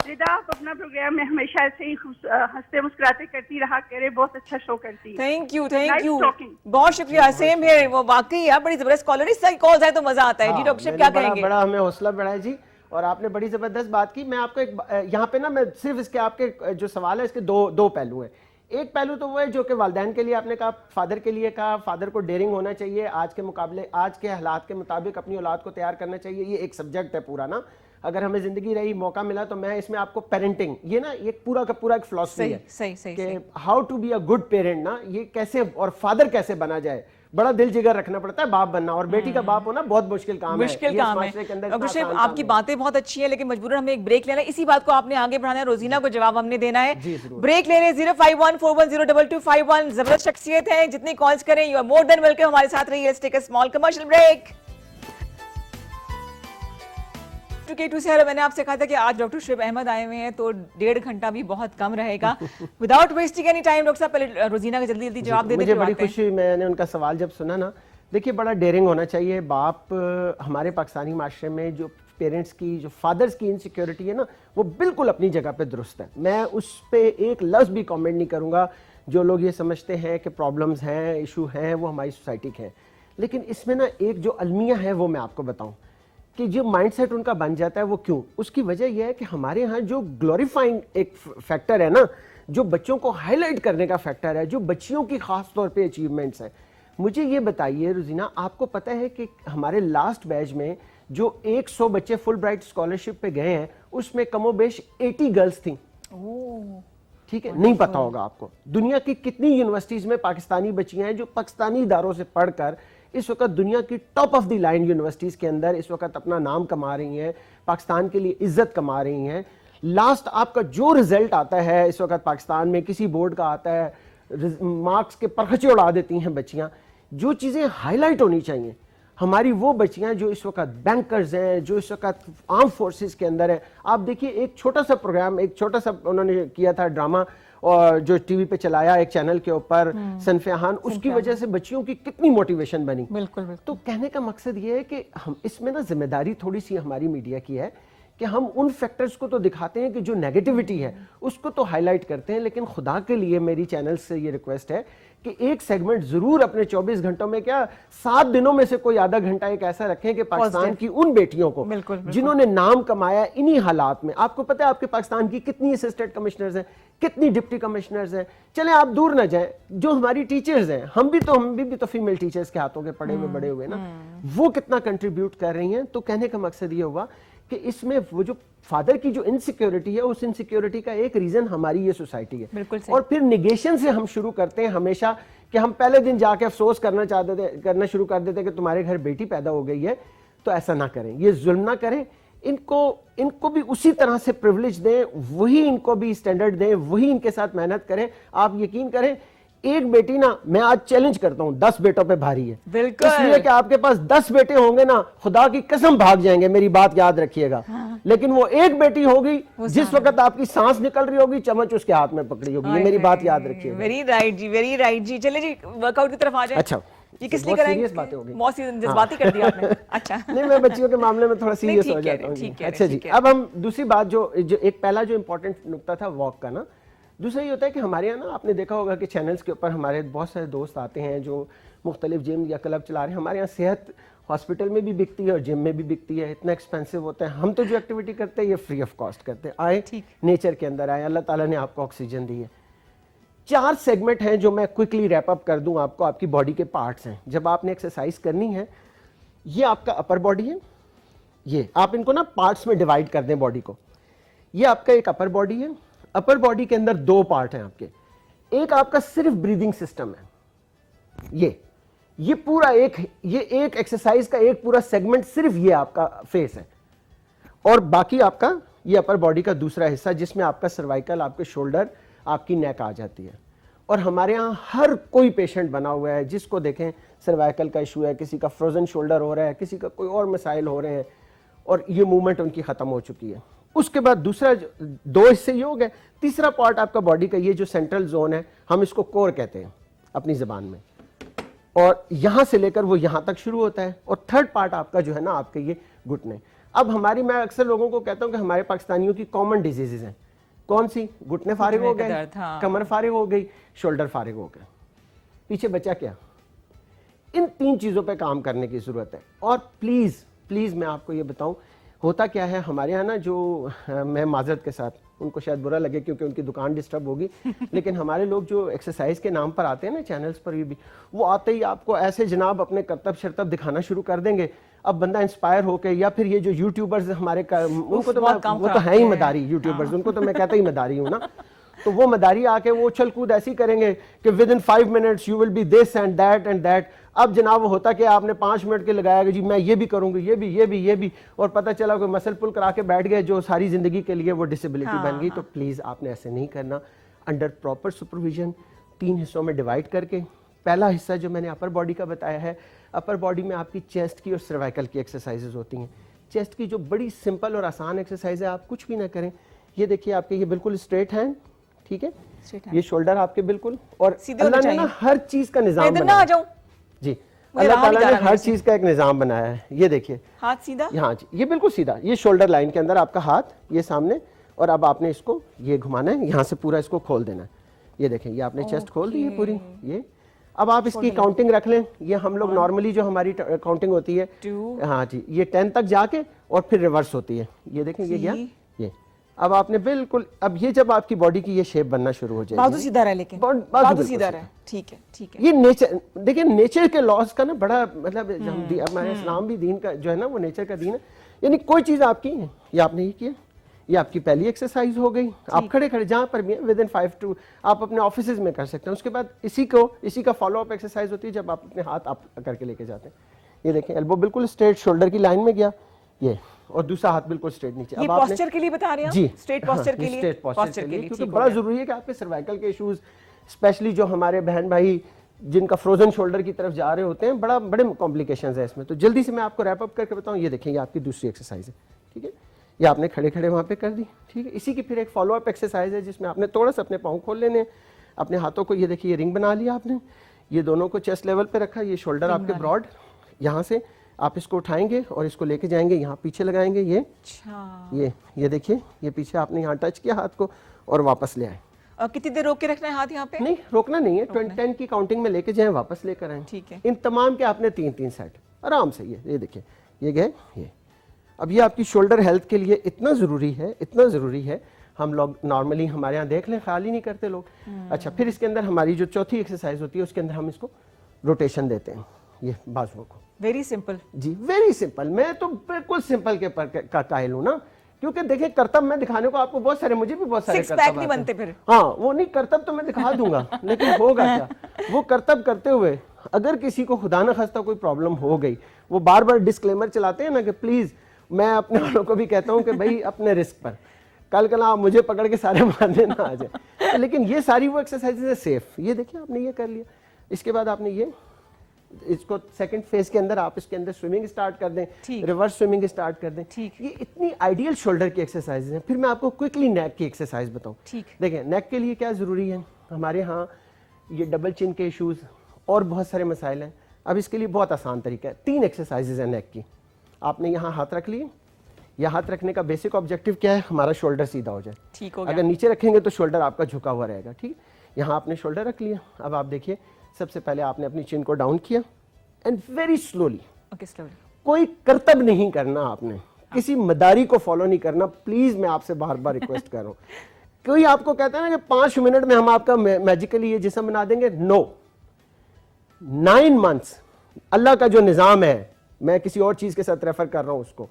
ردا، آپ اپنا پروگرام میں ہمیشہ ایسے ہی ہنستے مسکراتے کرتی رہا کرے، بہت اچھا شو کرتی ہے. تھینک یو تھینک یو، بہت شکریہ. سیم ہے، وہ واقعی ہے بڑی زبردست کالر. اس طرح کالز آئے تو مزہ آتا ہے. جی ڈاکٹر صاحب کیا کہیں گے؟ بڑا ہمیں حوصلہ بڑھا ہے جی، اور آپ نے بڑی زبردست بات کی. میں آپ کو ایک یہاں پہ نا، میں صرف اس کے آپ کے جو سوال ہے اس کے دو پہلو ہیں. ایک پہلو تو وہ ہے جو کہ والدین کے لیے آپ نے کہا، فادر کے لیے کہا، فادر کو ڈیئرنگ ہونا چاہیے، آج کے مقابلے آج کے حالات کے مطابق اپنی اولاد کو تیار کرنا چاہیے. یہ ایک سبجیکٹ ہے پورا نا. اگر ہمیں زندگی رہی، موقع ملا تو میں اس میں آپ کو پیرنٹنگ، یہ نا ایک پورا کا پورا ایک فلسفی ہے کہ how to be a good parent نا، یہ کیسے اور فادر کیسے بنا جائے. بڑا دل جگر رکھنا پڑتا ہے باپ بننا، اور بیٹی کا باپ ہونا بہت مشکل کام ہے. ڈاکٹر صاحب آپ کی باتیں بہت اچھی ہیں، لیکن مجبوراً ہمیں ایک بریک لینا ہے. اسی بات کو آپ نے آگے بڑھانا ہے، روزینہ کو جواب ہم نے دینا ہے. بریک لے لیں. 05141022251. زبردست شخصیت ہے، جتنی کالز کریں you are more than welcome. ہمارے ساتھ رہیے. Let's take a small commercial break. K2 سے میں نے آپ سے کہا تھا کہ آج ڈاکٹر شعیب احمد آئے ہوئے ہیں تو 1.5 گھنٹہ بھی بہت کم رہے گا. Without wasting any time doctor صاحب پہلے روزینہ کا جلدی جلدی جواب دے دیں. مجھے بڑی خوشی، میں نے ان کا سوال جب سنا نا، دیکھیے بڑا ڈیئرنگ ہونا چاہیے. باپ ہمارے پاکستانی معاشرے میں جو پیرنٹس کی، جو فادرز کی انسیکیورٹی ہے نا، وہ بالکل اپنی جگہ پہ درست ہے. میں اس پہ ایک لفظ بھی کامنٹ نہیں کروں گا. جو لوگ یہ سمجھتے ہیں کہ پرابلمز ہیں، ایشو ہیں، وہ ہماری سوسائٹی کے ہیں. لیکن اس میں نا ایک جو المیہ ہے وہ میں آپ کو بتاؤں کہ جو مائنڈ سیٹ ان کا بن جاتا ہے وہ کیوں. اس کی وجہ یہ ہے کہ ہمارے ہاں جو گلوریفائنگ ایک فیکٹر ہے نا، جو بچوں کو ہائی لائٹ کرنے کا فیکٹر ہے، جو بچیوں کی خاص طور پہ اچیومنٹس ہیں. مجھے یہ بتائیے روزینہ، آپ کو پتہ ہے کہ ہمارے لاسٹ بیچ میں جو 100 بچے فل برائٹ اسکالرشپ پہ گئے ہیں، اس میں کم و بیش 80 گرلس تھیں. ٹھیک ہے، نہیں پتا ہوگا آپ کو دنیا کی کتنی یونیورسٹیز میں پاکستانی بچیاں ہیں جو پاکستانی اداروں سے پڑھ کر اس وقت دنیا کی top of the line universities کے اندر اس وقت اپنا نام کما رہی ہیں، پاکستان کے لیے عزت کما رہی ہیں. لاسٹ آپ کا جو رزلٹ آتا ہے اس وقت پاکستان میں کسی بورڈ کا آتا ہے، مارکس کے پرخچے اڑا دیتی ہیں بچیاں. جو چیزیں ہائی لائٹ ہونی چاہیے ہماری، وہ بچیاں جو اس وقت بینکرز ہیں، جو اس وقت آرم فورسز کے اندر ہیں. آپ دیکھیے ایک چھوٹا سا پروگرام، ایک چھوٹا سا انہوں نے کیا تھا ڈرامہ، اور جو ٹی وی پہ چلایا ایک چینل کے اوپر، سنفیہان، اس کی وجہ سے بچیوں کی کتنی موٹیویشن بنی. تو کہنے کا مقصد یہ ہے کہ ہم اس میں نا ذمہ داری تھوڑی سی ہماری میڈیا کی ہے کہ ہم ان فیکٹرز کو تو دکھاتے ہیں کہ جو نیگیٹیوٹی ہے اس کو تو ہائی لائٹ کرتے ہیں، لیکن خدا کے لیے میری چینل سے یہ ریکویسٹ ہے کہ ایک سیگمنٹ ضرور اپنے 24 گھنٹوں میں، کیا 7 دنوں میں سے کوئی آدھا گھنٹہ ایک ایسا رکھیں کہ پاکستان کی ان بیٹیوں کو جنہوں نے نام کمایا انہی حالات میں. آپ کو پتہ ہے آپ کے پاکستان کی کتنی اسسٹنٹ کمشنرز ہیں، کتنی ڈپٹی کمشنرز ہیں. چلیں آپ دور نہ جائیں، جو ہماری ٹیچرز ہیں، ہم بھی تو فیمیل ٹیچرز کے ہاتھوں کے پڑے ہوئے بڑے ہوئے نا، وہ کتنا کنٹریبیوٹ کر رہی ہیں. تو کہنے کا مقصد یہ ہوا کہ اس میں وہ جو فادر کی جو انسیکیورٹی ہے، اس انسیکیورٹی کا ایک ریزن ہماری یہ سوسائٹی ہے. اور پھر نیگیشن سے ہم شروع کرتے ہیں ہمیشہ کہ ہم پہلے دن جا کے افسوس کرنا شروع کر دیتے کہ تمہارے گھر بیٹی پیدا ہو گئی ہے. تو ایسا نہ کریں، یہ ظلم نہ کریں. ان کو بھی اسی طرح سے پریولیج دیں، وہی ان کو بھی اسٹینڈرڈ دیں، وہی ان کے ساتھ محنت کریں. آپ یقین کریں ایک بیٹی نا میں آج چیلنج کرتا ہوں 10 بیٹوں پہ بھاری ہے. بالکل. اس لیے کہ آپ کے پاس 10 بیٹے ہوں گے نا خدا کی قسم بھاگ جائیں گے, میری بات یاد رکھیے گا. لیکن وہ ایک بیٹی ہوگی جس وقت آپ کی سانس نکل رہی ہوگی چمچ اس کے ہاتھ میں پکڑی ہوگی, یہ میری بات یاد رکھیے گا. ویری رائٹ جی, ویری رائٹ جی. چلے جی ورک آؤٹ کی طرف آ جائیں. اچھا یہ کس لیے کریں گے؟ بہت سی جذباتی کر دیا آپ نے. اچھا نہیں, میں بچیوں کے معاملے میں تھوڑا سیریس ہو جاتا ہوں. اچھا جی, اب ہم دوسری بات جو ایک پہلا جو امپورٹنٹ نقطہ تھا واک کا نا, دوسرا یہ ہوتا ہے کہ ہمارے یہاں نا آپ نے دیکھا ہوگا کہ چینلز کے اوپر ہمارے بہت سارے دوست آتے ہیں جو مختلف جم یا کلب چلا رہے ہیں. ہمارے یہاں صحت ہاسپٹل میں بھی بکتی ہے اور جم میں بھی بکتی ہے, اتنا ایکسپینسو ہوتا ہے. ہم تو جو ایکٹیویٹی کرتے ہیں یہ فری آف کاسٹ کرتے ہیں. آئے نیچر کے اندر آئے, اللہ تعالیٰ نے آپ کو آکسیجن دی ہے. 4 سیگمنٹ ہیں جو میں کوئکلی ریپ اپ کر دوں آپ کو, آپ کی باڈی کے پارٹس ہیں جب آپ نے ایکسرسائز کرنی ہے. یہ آپ کا اپر باڈی ہے, یہ آپ ان کو نا پارٹس میں ڈیوائڈ کر دیں باڈی کو. یہ آپ کا ایک اپر باڈی ہے. اپر باڈی کے اندر 2 پارٹ ہیں آپ کے. ایک آپ کا صرف بریدنگ سسٹم ہے, یہ پورا ایک ایکسرسائز کا ایک پورا سیگمنٹ صرف یہ آپ کا فیس ہے, اور باقی آپ کا یہ اپر باڈی کا دوسرا حصہ جس میں آپ کا سروائکل, آپ کے شولڈر, آپ کی نیک آ جاتی ہے. اور ہمارے ہاں ہر کوئی پیشنٹ بنا ہوا ہے جس کو دیکھیں سروائکل کا ایشو ہے, کسی کا فروزن شولڈر ہو رہا ہے, کسی کا کوئی اور مسائل ہو رہے ہیں, اور یہ موومنٹ ان کی ختم ہو چکی ہے. اس کے بعد دوسرا 2 حصے یہ ہو گئے. تیسرا پارٹ آپ کا باڈی کا یہ جو سینٹرل زون ہے, ہم اس کو کور کہتے ہیں اپنی زبان میں, اور یہاں سے لے کر وہ یہاں تک شروع ہوتا ہے. اور تھرڈ پارٹ آپ کا جو ہے نا آپ کے یہ گھٹنے. اب میں اکثر لوگوں کو کہتا ہوں کہ ہمارے پاکستانیوں کی کامن ڈیزیزز ہیں. کون سی؟ گھٹنے فارغ ہو گئے, کمر فارغ ہو گئی, شولڈر فارغ ہو گئے, پیچھے بچا کیا؟ ان 3 چیزوں پہ کام کرنے کی ضرورت ہے. اور پلیز میں آپ کو یہ بتاؤں ہوتا کیا ہے ہمارے یہاں نا, جو میں معذرت کے ساتھ ان کو شاید برا لگے کیونکہ ان کی دکان ڈسٹرب ہوگی, لیکن ہمارے لوگ جو ایکسرسائز کے نام پر آتے ہیں نا چینلز پر, بھی وہ آتے ہی آپ کو ایسے جناب اپنے کرتب شرتب دکھانا شروع کر دیں گے. اب بندہ انسپائر ہو کے, یا پھر یہ جو یوٹیوبرز ہمارے ان کو تو وہ تو ہیں ہی مداری یوٹیوبرز, ان کو تو میں کہتا ہی مداری ہوں نا. تو وہ مداری آ کے وہ اچھل کود ایسی کریں گے کہ with in 5 minutes you will be this and that and that. اب جناب ہوتا کہ آپ نے 5 منٹ کے لگایا کہ جی میں یہ بھی کروں گی, یہ بھی, اور پتہ چلا کوئی مسل پل کرا کے بیٹھ گئے جو ساری زندگی کے لیے وہ ڈسیبلٹی بن گئی. تو پلیز آپ نے ایسے نہیں کرنا. انڈر پراپر سپرویژن 3 حصوں میں ڈیوائڈ کر کے. پہلا حصہ جو میں نے اپر باڈی کا بتایا ہے, اپر باڈی میں آپ کی چیسٹ کی اور سروائکل کی ایکسرسائزز ہوتی ہیں. چیسٹ کی جو بڑی سمپل اور آسان ایکسرسائز ہے, آپ کچھ بھی نہ کریں. یہ دیکھیے آپ کے یہ بالکل اسٹریٹ ہینڈ, ٹھیک ہے, یہ شولڈر آپ کے بالکل, اور اللہ نے نا ہر چیز کا نظام بنایا ہے. جی اللہ تعالیٰ نے ہر چیز کا ایک نظام بنایا ہے. یہ دیکھیں ہاتھ سیدھا, ہاں جی یہ بالکل سیدھا, یہ شولڈر لائن کے اندر آپ کا ہاتھ یہ سامنے, اور اب آپ نے اس کو یہ گھمانا ہے, یہاں سے پورا اس کو کھول دینا ہے. یہ دیکھیں یہ آپ نے چیسٹ کھول دی ہے پوری. یہ اب آپ اس کی کاؤنٹنگ رکھ لیں. یہ ہم لوگ نارملی جو ہماری کاؤنٹنگ ہوتی ہے, ہاں جی یہ 10 تک جا کے اور پھر ریورس ہوتی ہے. یہ دیکھیں یہ گیا, یہ اب آپ نے بالکل, اب یہ جب آپ کی باڈی کی یہ شیپ بننا شروع ہو جائے گی, بازو سیدھا رہے, لیکن بازو سیدھا رہے, ٹھیک ہے. یہ نیچر دیکھیں, نیچر کے لاز کا نا بڑا مطلب, ہمارے اسلام بھی دین کا جو ہے نا وہ نیچر کا دین ہے. یعنی کوئی چیز آپ کی, یہ آپ نے یہ کیا, یہ آپ کی پہلی ایکسرسائز ہو گئی. آپ کھڑے جہاں پر بھی ہیں ود ان 5 to آپ اپنے آفیسز میں کر سکتے ہیں. اس کے بعد اسی کا فالو اپ ایکسرسائز ہوتی ہے جب آپ اپنے ہاتھ آپ کر کے لے کے جاتے ہیں. یہ دیکھیں ایلبو بالکل اسٹریٹ شولڈر کی لائن میں گیا, یہ, اور دوسرا ہاتھ بالکل اسٹریٹ نیچے. یہ پوسچر کے لیے بتا رہے ہیں, جی اسٹریٹ پوسچر کے لیے, اسٹریٹ پوسچر کے لیے, کیونکہ بڑا ضروری ہے کہ آپ کے سروائکل کے ایشوز, اسپیشلی جو ہمارے بہن بھائی جن کا فروزن شولڈر کی طرف جا رہے ہوتے ہیں, بڑے کمپلیکیشنز ہیں اس میں. تو جلدی سے میں آپ کو ریپ اپ کر کے بتاؤں. یہ دیکھیں یہ آپ کی دوسری ایکسرسائز ہے, ٹھیک ہے, یہ آپ نے کھڑے وہاں پہ کر دی, ٹھیک ہے. اسی کی پھر ایک فالو اپ ایکسرسائز ہے جس میں آپ نے تھوڑا سا اپنے پاؤں کھول لینے, اپنے ہاتھوں کو, یہ دیکھیے یہ رنگ بنا لیا آپ نے, یہ دونوں کو چیسٹ لیول پہ رکھا, یہ شولڈر آپ کے براڈ, یہاں سے آپ اس کو اٹھائیں گے اور اس کو لے کے جائیں گے, یہاں پیچھے لگائیں گے. یہ دیکھیے یہ پیچھے آپ نے یہاں ٹچ کیا ہاتھ کو اور واپس لے آئے. کتنی دیر روک کے رکھنا ہے ہاتھ یہاں پہ؟ نہیں روکنا نہیں ہے, 10 کی کاؤنٹنگ میں لے کے جائیں, واپس لے کر آئیں. ٹھیک ہے. ان تمام کے آپ نے 3 سیٹ آرام سے. یہ دیکھیں یہ گئے. یہ اب یہ آپ کی شولڈر ہیلتھ کے لیے اتنا ضروری ہے. ہم لوگ نارملی ہمارے یہاں دیکھ لیں خیال ہی نہیں کرتے لوگ. اچھا پھر اس کے اندر ہماری جو چوتھی ایکسرسائز ہوتی ہے اس کے اندر ہم اس کو روٹیشن دیتے ہیں, یہ بازو کو. Very simple. جی ویری سمپل. میں تو بالکل سمپل کے کا قائل ہوں نا, کیونکہ دیکھیں کرتب میں دکھانے کو آپ کو بہت سارے, مجھے بھی بہت سارے کرتب نہیں بنتے پھر. ہاں وہ نہیں, کرتب تو میں دکھا دوں گا, لیکن ہوگا کیا وہ کرتب کرتے ہوئے اگر کسی کو خدا نہ خواستہ کوئی پرابلم ہو گئی, وہ بار ڈسکلیمر چلاتے ہیں نا کہ پلیز, میں اپنے والوں کو بھی کہتا ہوں کہ بھائی اپنے رسک پر کل آپ مجھے پکڑ کے سارے مارنے نہ آ جائیں. لیکن یہ ساری وہ ایکسرسائز ہے سیف. یہ دیکھیں آپ نے یہ کر لیا, اس کے بعد آپ نے یہ اس کو سیکنڈ فیز کے اندر آپ اس کے اندر سوئمنگ اسٹارٹ کر دیں, ریورس سوئمنگ اسٹارٹ کر دیں. یہ اتنی آئیڈیل شولڈر کی ایکسرسائز ہیں. پھر میں آپ کو کوئکلی نیک کی ایکسرسائز بتاؤں. دیکھیں نیک کے لیے کیا ضروری ہے, ہمارے ہاں یہ ڈبل چن کے ایشوز اور بہت سارے مسائل ہیں. اب اس کے لیے بہت آسان طریقہ ہے, 3 ایکسرسائزز ہیں نیک کی. آپ نے یہاں ہاتھ رکھ لیے, یہ ہاتھ رکھنے کا بیسک آبجیکٹو کیا ہے, ہمارا شولڈر سیدھا ہو جائے. اگر نیچے رکھیں گے تو شولڈر آپ کا جھکا ہوا رہے گا. ٹھیک, یہاں آپ نے شولڈر رکھ لیا. اب آپ دیکھیے سب سے پہلے آپ نے اپنی چن کو ڈاؤن کیا اینڈ ویری سلولی, کوئی کرتب نہیں کرنا, آپ نے کسی مداری کو فالو نہیں کرنا. پلیز میں آپ سے بار بار ریکویسٹ کر رہا ہوں. کوئی آپ کو کہتا ہے نا کہ 5 منٹ میں ہم آپ کا میجیکلی یہ جسم بنا دیں گے, نو. 9 months اللہ کا جو نظام ہے, میں کسی اور چیز کے ساتھ ریفر کر رہا ہوں اس کو.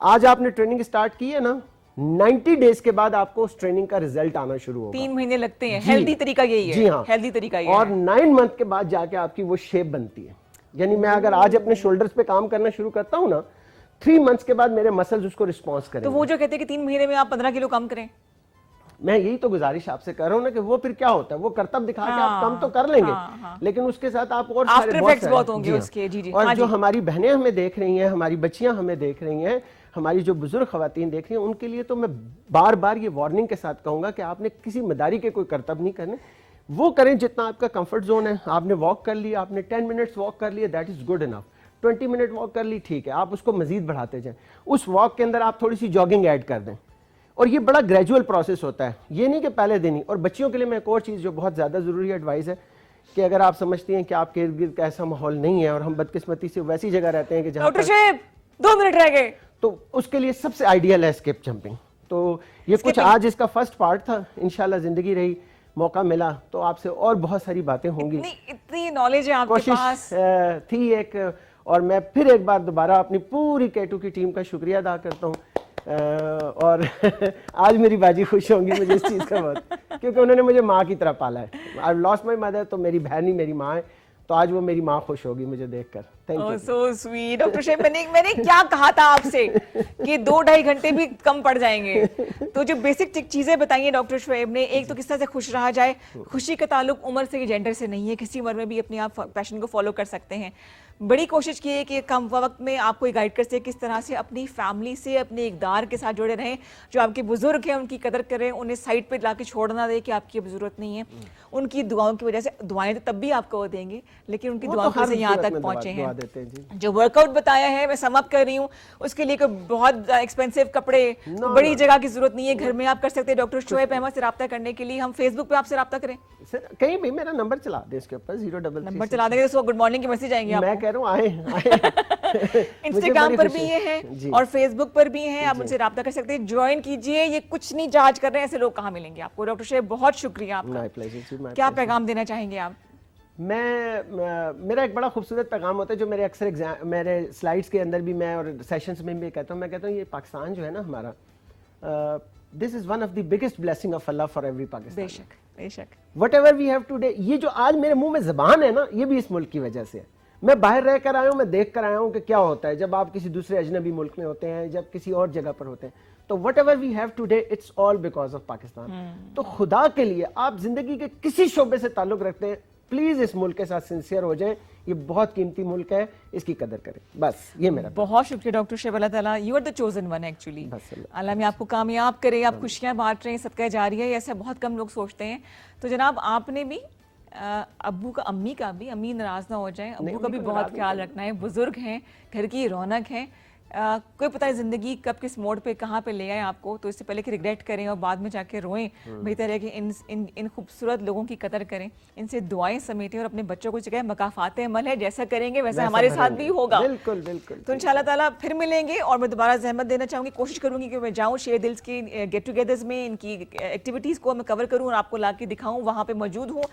آج آپ نے ٹریننگ اسٹارٹ کی ہے نا, 90 days کے بعد آپ کو اس ٹریننگ کا ریزلٹ آنا شروع ہوگا. 3 مہینے لگتے ہیں. ہیلدی طریقہ یہی ہے. جی ہاں, ہیلدی طریقہ یہ ہے. اور 9 month کے بعد جا کے آپ کی وہ شیپ بنتی ہے. یعنی میں اگر آج اپنے شولڈرز پہ کام کرنا شروع کرتا ہوں نا, 3 months کے بعد میرے مسلز اس کو رسپانس کریں. تو وہ جو کہتے ہیں کہ 3 مہینے میں آپ 15 کلو کم کریں, میں یہی تو گزارش آپ سے کر رہا ہوں نا کہ وہ پھر کیا ہوتا ہے, وہ کرتب دکھا کے آپ کم تو کر لیں گے, لیکن اس کے ساتھ آپ اور سارے بہت ہوں گے اس کے. اور جو ہماری بہنیں ہمیں دیکھ رہی ہیں, ہماری بچیاں ہمیں دیکھ رہی ہیں, ہماری جو بزرگ خواتین دیکھ رہی ہیں, ان کے لیے تو میں بار بار یہ وارننگ کے ساتھ کہوں گا کہ آپ نے کسی مداری کے کوئی کرتب نہیں کرنے. وہ کریں جتنا آپ کا کمفرٹ زون ہے. آپ نے واک کر لیا, آپ نے 10 minutes واک کر لیا, that is good enough. 20 minute walk کر لی, ٹھیک ہے, آپ اس کو مزید بڑھاتے جائیں. اس واک کے اندر آپ تھوڑی سی جاگنگ ایڈ کر دیں, اور یہ بڑا گریجول پروسیس ہوتا ہے, یہ نہیں کہ پہلے دن ہی. اور بچیوں کے لیے میں ایک اور چیز جو بہت زیادہ ضروری ایڈوائز ہے کہ اگر آپ سمجھتی ہیں کہ آپ کے ارد گرد کا ایسا ماحول نہیں ہے, اور ہم بدقسمتی سے ویسی جگہ رہتے ہیں کہ جہاں ڈاکٹر شعیب 2 منٹ رہ گئے, تو اس کے لیے سب سے آئیڈیل ہے اسکپ جمپنگ. تو یہ کچھ آج اس کا فرسٹ پارٹ تھا. انشاءاللہ زندگی رہی, موقع ملا تو آپ سے اور بہت ساری باتیں ہوں گی. اتنی نالج ہے آپ کے پاس. کوشش تھی ایک, اور میں پھر ایک بار دوبارہ اپنی پوری K2 کی ٹیم کا شکریہ ادا کرتا ہوں. اور آج میری باجی خوش ہوں گی مجھے اس چیز کا بہت, کیونکہ انہوں نے مجھے ماں کی طرح پالا ہے. I've lost my mother, تو میری بہن ہی میری ماں ہے, تو آج وہ میری ماں خوش ہوگی مجھے دیکھ کر. So sweet. ڈاکٹر شعیب, میں نے کیا کہا تھا آپ سے کہ 2-2.5 گھنٹے بھی کم پڑ جائیں گے. تو جو بیسک چیزیں بتائی ہیں ڈاکٹر شعیب نے, ایک تو کس طرح سے خوش رہا جائے. خوشی کا تعلق عمر سے, جینڈر سے نہیں ہے, کسی عمر میں بھی اپنے آپ پیشن کو فالو کر سکتے ہیں. بڑی کوشش کی ہے کہ کم وقت میں آپ کو گائیڈ کر سکے کس طرح سے اپنی فیملی سے, اپنے اقدار کے ساتھ جڑے رہیں. جو آپ کے بزرگ ہیں ان کی قدر کریں, انہیں سائڈ پہ لا کے چھوڑنا دے کہ آپ کی اب ضرورت نہیں ہے. ان کی دعاؤں کی وجہ سے, دعائیں تو تب بھی آپ کو دیں گے, لیکن ان کی دعاؤں کی وجہ سے یہاں تک پہنچے ہیں. جو ورک آؤٹ بتایا ہے, میں سم اپ کر رہی ہوں, اس کے لیے کوئی بہت ایکسپینسو کپڑے, بڑی جگہ کی ضرورت نہیں ہے, گھر میں آپ کر سکتے ہیں. ڈاکٹر شعیب احمد سے رابطہ کرنے کے لیے ہم فیس بک پہ آپ سے رابطہ کریں, کہیں بھی میرا نمبر چلا دیں, اس کے اوپر 033. نمبر چلا دیں گے تو گڈ مارننگ کے میسج آئیں گے. میں کہہ رہا ہوں آئے. انسٹاگرام پر بھی یہ ہے اور فیس بک پر بھی ہیں, آپ ان سے رابطہ کر سکتے ہیں. جوائن کیجئے, یہ کچھ نہیں جاج کر رہے ہیں, ایسے لوگ کہاں ملیں گے آپ کو. ڈاکٹر شعیب بہت شکریہ آپ کا. کیا پیغام دینا چاہیں گے آپ؟ میرا ایک بڑا خوبصورت پیغام ہوتا ہے جو میرے اکثر میرے سلائڈس کے اندر بھی میں اور سیشنز میں بھی کہتا ہوں. میں کہتا ہوں یہ پاکستان جو ہے نا ہمارا, this is one of the biggest blessing of Allah for every Pakistani. بے شک, بے شک. Whatever we have today, یہ جو آج میرے منہ میں زبان ہے نا, یہ بھی اس ملک کی وجہ سے ہے. میں باہر رہ کر آیا ہوں, میں دیکھ کر آیا ہوں کہ کیا ہوتا ہے جب آپ کسی دوسرے اجنبی ملک میں ہوتے ہیں, جب کسی اور جگہ پر ہوتے ہیں. تو whatever we have today, it's all because of Pakistan. تو خدا کے لیے آپ زندگی کے کسی شعبے سے تعلق رکھتے ہیں, پلیز اس ملک کے ساتھ سنسیئر ہو جائیں. یہ بہت قیمتی ملک ہے, اس کی قدر کریں. بس یہ میرا بہت شکریہ ڈاکٹر شعیب. اللہ تعالیٰ, you are the chosen one actually. Allah میں آپ کو کامیاب کرے, آپ خوشیاں بانٹ رہے ہیں, صدقہ جاریہ ہے, ایسا بہت کم لوگ سوچتے ہیں. تو جناب آپ نے بھی ابو کا, امی کا بھی, امی ناراض نہ ہو جائیں, ابو کا بھی بہت خیال رکھنا ہے. بزرگ ہیں, گھر کی رونق ہے. کوئی پتہ ہے زندگی کب کس موڑ پہ کہاں پہ لے آئے آپ کو, تو اس سے پہلے کہ ریگریٹ کریں اور بعد میں جا کے روئیں, بہتر ہے کہ ان خوبصورت لوگوں کی قدر کریں, ان سے دعائیں سمیٹیں, اور اپنے بچوں کو جگہ مکافات عمل ہے, جیسا کریں گے ویسا ہمارے ساتھ بھی ہوگا. بالکل بالکل. تو انشاءاللہ تعالیٰ پھر ملیں گے, اور میں دوبارہ زحمت دینا چاہوں گی, کوشش کروں گی کہ میں جاؤں شیئر دلز کی گیٹ ٹوگیدرز میں, ان کی ایکٹیویٹیز کو میں کور کروں اور آپ کو لا کے دکھاؤں, وہاں پہ موجود ہوں.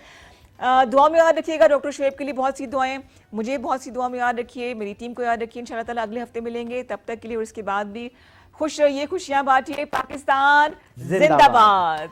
دعا میں یاد رکھیے گا. ڈاکٹر شعیب کے لیے بہت سی دعائیں, مجھے بہت سی دعا میں یاد رکھیے, میری ٹیم کو یاد رکھیے. انشاءاللہ تعالیٰ اگلے ہفتے ملیں گے, تب تک کے لیے اور اس کے بعد بھی خوش رہیے, خوشیاں بانٹیے. پاکستان زندہ باد.